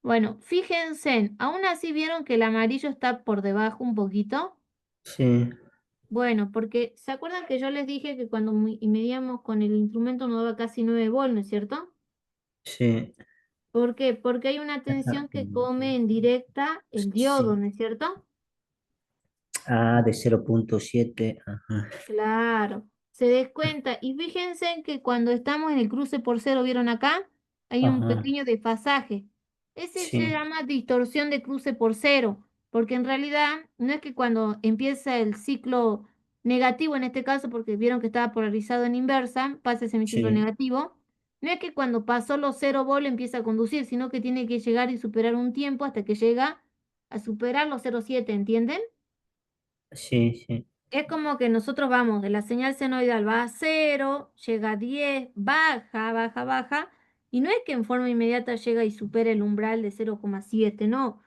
Bueno, fíjense, aún así vieron que el amarillo está por debajo un poquito. Sí, Bueno, porque ¿se acuerdan que yo les dije que cuando medíamos con el instrumento nos daba casi 9 volts, ¿no es cierto? sí. ¿Por qué? Porque hay una Ajá. tensión que come en directa el diodo, Sí. ¿no es cierto? Ah, de 0,7. Ajá. Claro, se descuenta. Y fíjense en que cuando estamos en el cruce por cero, ¿vieron acá? Hay un Ajá. pequeño desfasaje. Ese se Sí, llama distorsión de cruce por cero, porque en realidad no es que cuando empieza el ciclo negativo, en este caso, porque vieron que estaba polarizado en inversa, pasa ese semiciclo sí, negativo, No es que cuando pasó los 0 volt empieza a conducir, sino que tiene que llegar y superar un tiempo hasta que llega a superar los 0,7, ¿entienden? Sí, sí, Es como que nosotros vamos de la señal senoidal, va a 0, llega a 10, baja, baja, baja, y no es que en forma inmediata llega y supera el umbral de 0,7, no.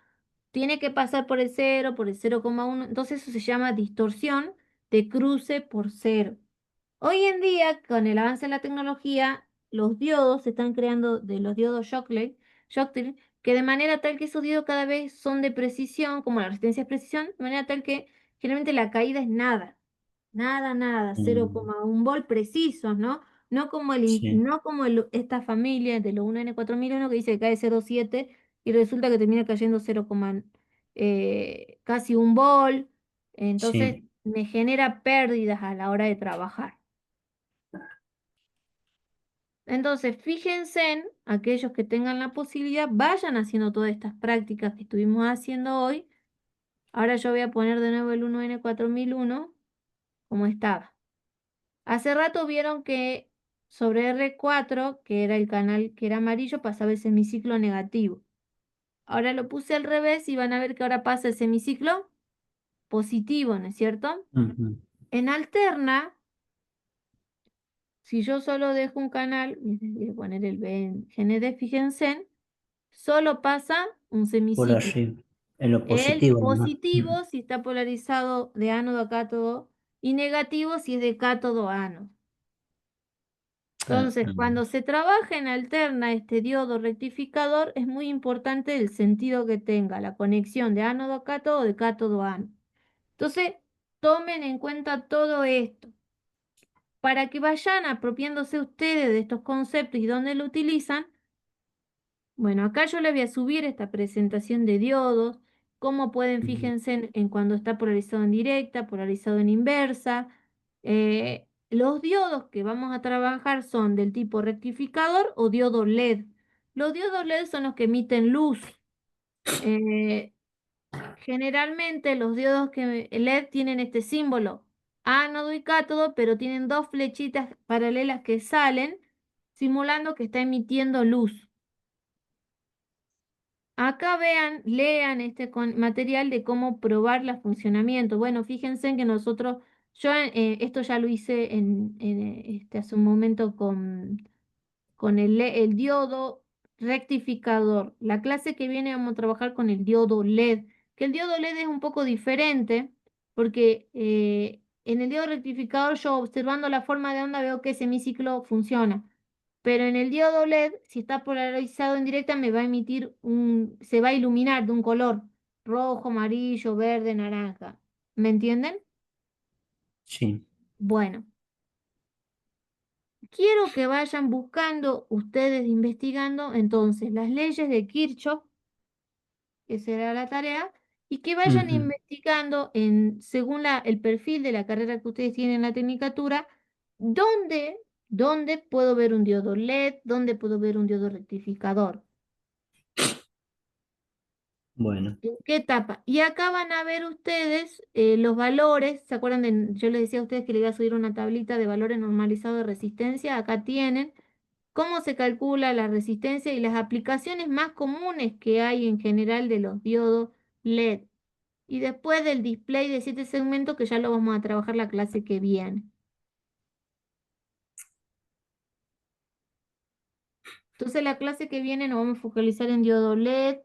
Tiene que pasar por el 0, por el 0,1, entonces eso se llama distorsión de cruce por 0. Hoy en día, con el avance de la tecnología, los diodos se están creando de los diodos Schottky, que de manera tal que esos diodos cada vez son de precisión, como la resistencia es precisión, de manera tal que generalmente la caída es nada, nada, nada, mm, 0,1 volt precisos, ¿no? sí, No como esta familia de los 1N4001 que dice que cae 0,7 y resulta que termina cayendo 0, casi un volt. Entonces sí. me genera pérdidas a la hora de trabajar. Entonces, fíjense en aquellos que tengan la posibilidad, vayan haciendo todas estas prácticas que estuvimos haciendo hoy. Ahora yo voy a poner de nuevo el 1N4001 como estaba. Hace rato vieron que sobre R4, que era el canal que era amarillo, pasaba el semiciclo negativo. Ahora lo puse al revés y van a ver que ahora pasa el semiciclo positivo, ¿no es cierto? Ujú. En alterna, si yo solo dejo un canal, voy a poner el B en GND, fíjense, solo pasa un Por semiciclo. arriba, en lo El positivo nomás. positivo si está polarizado de ánodo a cátodo y negativo si es de cátodo a ánodo. Ah, Entonces, ah, cuando se trabaja en alterna este diodo rectificador, es muy importante el sentido que tenga, la conexión de ánodo a cátodo o de cátodo a ánodo. Entonces, tomen en cuenta todo esto para que vayan apropiándose ustedes de estos conceptos y dónde lo utilizan. Bueno, acá yo les voy a subir esta presentación de diodos, cómo pueden, ujú. fíjense en cuando está polarizado en directa, polarizado en inversa. Los diodos que vamos a trabajar son del tipo rectificador o diodo LED. Los diodos LED son los que emiten luz. Eh, Generalmente los diodos que LED tienen este símbolo, ánodo y cátodo, pero tienen dos flechitas paralelas que salen, simulando que está emitiendo luz. Acá vean, lean este material de cómo probar el funcionamiento. Bueno, fíjense en que nosotros, yo esto ya lo hice hace un momento con el diodo rectificador. La clase que viene vamos a trabajar con el diodo LED, que el diodo LED es un poco diferente porque en el diodo rectificador yo observando la forma de onda veo que ese semiciclo funciona. Pero en el diodo LED, si está polarizado en directa, me va a emitir se va a iluminar de un color rojo, amarillo, verde, naranja. ¿Me entienden? Sí. Bueno, quiero que vayan buscando ustedes, investigando entonces las leyes de Kirchhoff, que será la tarea, y que vayan Ujú. investigando según el perfil de la carrera que ustedes tienen en la tecnicatura, dónde, dónde puedo ver un diodo LED, dónde puedo ver un diodo rectificador. Bueno, ¿En qué etapa? Y acá van a ver ustedes los valores. ¿Se acuerdan yo les decía a ustedes que le iba a subir una tablita de valores normalizados de resistencia? Acá tienen cómo se calcula la resistencia y las aplicaciones más comunes que hay en general de los diodos LED. Y después del display de 7 segmentos que ya lo vamos a trabajar la clase que viene. Entonces la clase que viene nos vamos a focalizar en diodo LED.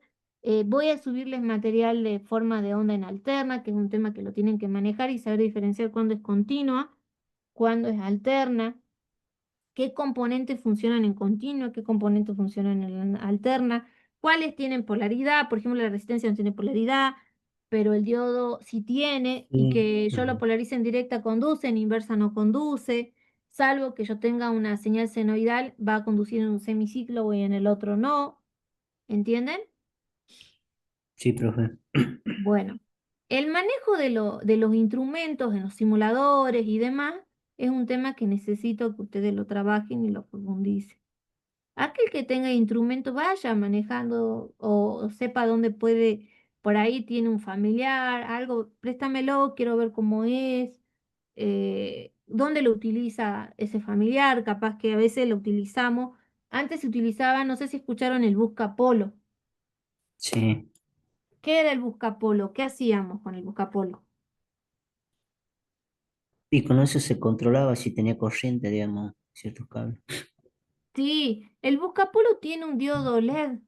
Voy a subirles material de forma de onda en alterna, que es un tema que lo tienen que manejar y saber diferenciar cuándo es continua, cuándo es alterna, qué componentes funcionan en continua, qué componentes funcionan en alterna, cuáles tienen polaridad. Por ejemplo, la resistencia no tiene polaridad, pero el diodo sí tiene, y sí. que yo lo Ujú. polarice en directa conduce, en inversa no conduce. Salvo que yo tenga una señal senoidal, va a conducir en un semiciclo y en el otro no. ¿Entienden? Sí, profe. Bueno, el manejo de los instrumentos en los simuladores y demás es un tema que necesito que ustedes lo trabajen y lo profundicen. Aquel que tenga instrumento vaya manejando o sepa dónde puede, por ahí tiene un familiar, algo, préstamelo, quiero ver cómo es, dónde lo utiliza ese familiar, capaz que a veces lo utilizamos Antes se utilizaba, no sé si escucharon el buscapolo. Sí. ¿Qué era el buscapolo? ¿Qué hacíamos con el buscapolo? Y con eso se controlaba si tenía corriente, digamos, ciertos cables. Sí, el buscapolo tiene un diodo LED.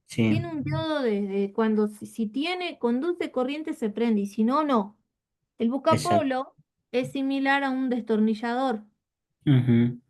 Sí, Tiene un diodo de cuando si tiene, conduce corriente se prende y si no, no. El exacto. buscapolo es similar a un destornillador. Ujú.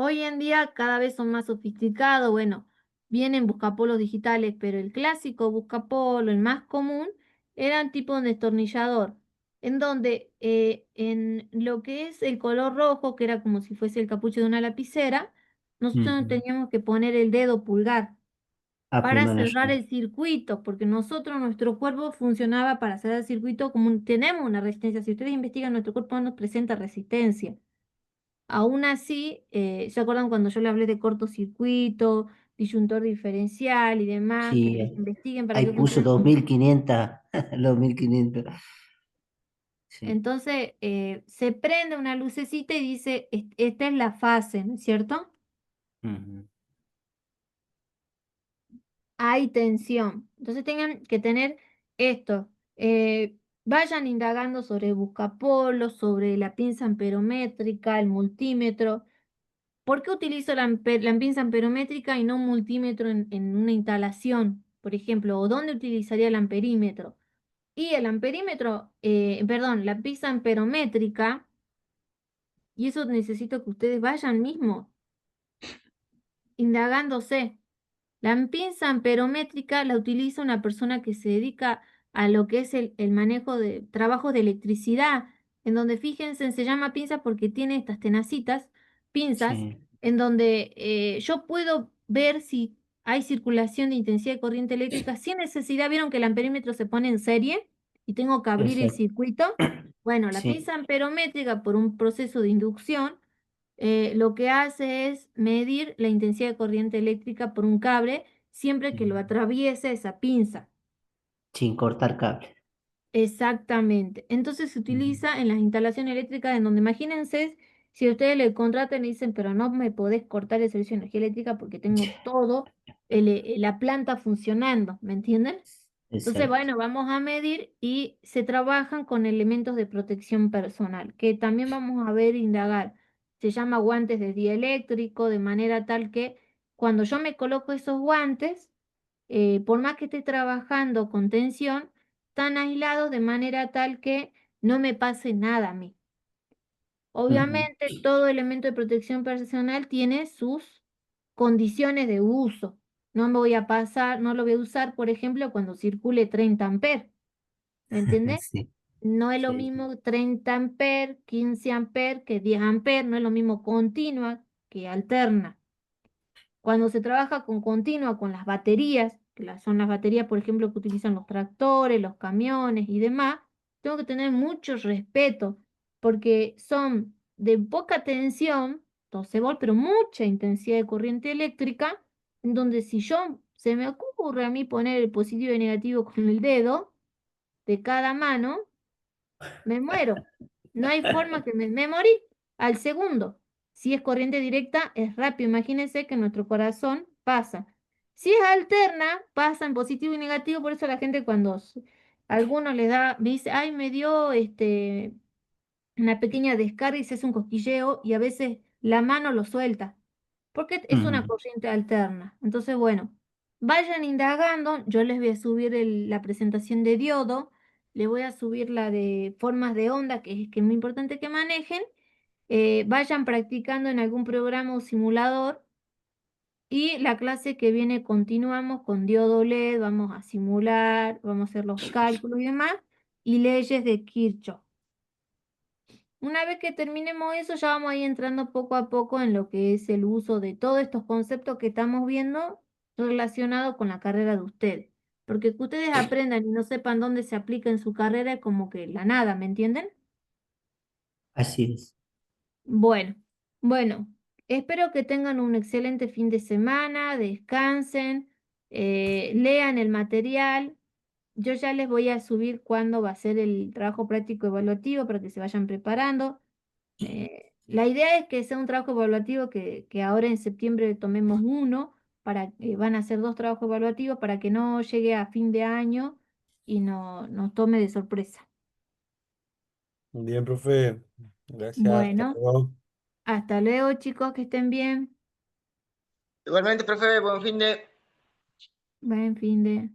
Hoy en día cada vez son más sofisticados, bueno, vienen buscapolos digitales, pero el clásico buscapolo, el más común, eran tipo un destornillador, en donde en lo que es el color rojo, que era como si fuese el capucho de una lapicera, nosotros Ujú. teníamos que poner el dedo pulgar Ah, para primero cerrar arriba. el circuito, porque nosotros, nuestro cuerpo funcionaba para cerrar el circuito como tenemos una resistencia. Si ustedes investigan, nuestro cuerpo no nos presenta resistencia. Aún así, ¿se acuerdan cuando yo le hablé de cortocircuito, disyuntor diferencial y demás? Que Sí, les investiguen para ahí que puso funcionen. 2500, 2500. Sí. Entonces, se prende una lucecita y dice, esta es la fase, ¿no es cierto? Ujú. Hay tensión. Entonces tengan que tener esto. eh, Vayan indagando sobre el buscapolo, sobre la pinza amperométrica, el multímetro. ¿Por qué utilizo la pinza amperométrica y no un multímetro en una instalación, por ejemplo? ¿O dónde utilizaría el amperímetro? Y el amperímetro, perdón, la pinza amperométrica, y eso necesito que ustedes vayan mismo indagándose. La pinza amperométrica la utiliza una persona que se dedica a lo que es el manejo de trabajos de electricidad, en donde fíjense, se llama pinza porque tiene estas tenacitas, pinzas, Sí, en donde yo puedo ver si hay circulación de intensidad de corriente eléctrica sin necesidad. ¿Vieron que el amperímetro se pone en serie y tengo que abrir el exacto. circuito? Bueno, la Sí. pinza amperométrica por un proceso de inducción lo que hace es medir la intensidad de corriente eléctrica por un cable siempre que lo atraviese esa pinza. Sin cortar cable. Exactamente. Entonces se Ujú. utiliza en las instalaciones eléctricas en donde imagínense si ustedes le contratan y dicen, pero no me podés cortar el servicio de energía eléctrica porque tengo todo la planta funcionando, ¿me entienden? Entonces, Exacto. bueno, vamos a medir y se trabajan con elementos de protección personal, que también vamos a ver, indagar. Se llama guantes de dieléctrico, de manera tal que cuando yo me coloco esos guantes, por más que esté trabajando con tensión, están aislados de manera tal que no me pase nada a mí. Ujú. Obviamente, todo elemento de protección personal tiene sus condiciones de uso. No me voy a pasar, no lo voy a usar, por ejemplo, cuando circule 30 amperes. ¿Me entiendes? Sí, No es lo sí, sí. mismo 30 amperes, 15 amperes que 10 amperes, no es lo mismo continua que alterna. Cuando se trabaja con continua, con las baterías, que son las baterías, por ejemplo, que utilizan los tractores, los camiones y demás, tengo que tener mucho respeto, porque son de poca tensión, 12 volts, pero mucha intensidad de corriente eléctrica, en donde si yo se me ocurre a mí poner el positivo y negativo con el dedo de cada mano, me muero. No hay forma que me morí al segundo. Si es corriente directa, es rápido. Imagínense que nuestro corazón pasa. Si es alterna, pasa en positivo y negativo. Por eso la gente cuando alguno les da, me dice, ay, me dio una pequeña descarga y se hace un cosquilleo y a veces la mano lo suelta porque es una Ujú. corriente alterna. Entonces, bueno, vayan indagando, yo les voy a subir la presentación de diodo, les voy a subir la de formas de onda, que es muy importante que manejen, vayan practicando en algún programa o simulador y la clase que viene continuamos con diodo LED, vamos a simular, vamos a hacer los cálculos y demás, y leyes de Kirchhoff. Una vez que terminemos eso, ya vamos a ir entrando poco a poco en lo que es el uso de todos estos conceptos que estamos viendo relacionados con la carrera de ustedes. Porque que ustedes aprendan y no sepan dónde se aplica en su carrera es como que la nada, ¿me entienden? Así es. Bueno, bueno, espero que tengan un excelente fin de semana, descansen, lean el material. Yo ya les voy a subir cuándo va a ser el trabajo práctico evaluativo para que se vayan preparando. La idea es que sea un trabajo evaluativo que ahora en septiembre tomemos uno, van a ser 2 trabajos evaluativos para que no llegue a fin de año y nos tome de sorpresa. Bien, profe. Gracias. Hasta Bueno, luego. hasta luego chicos, que estén bien. Igualmente, profe, buen fin de... Buen fin de...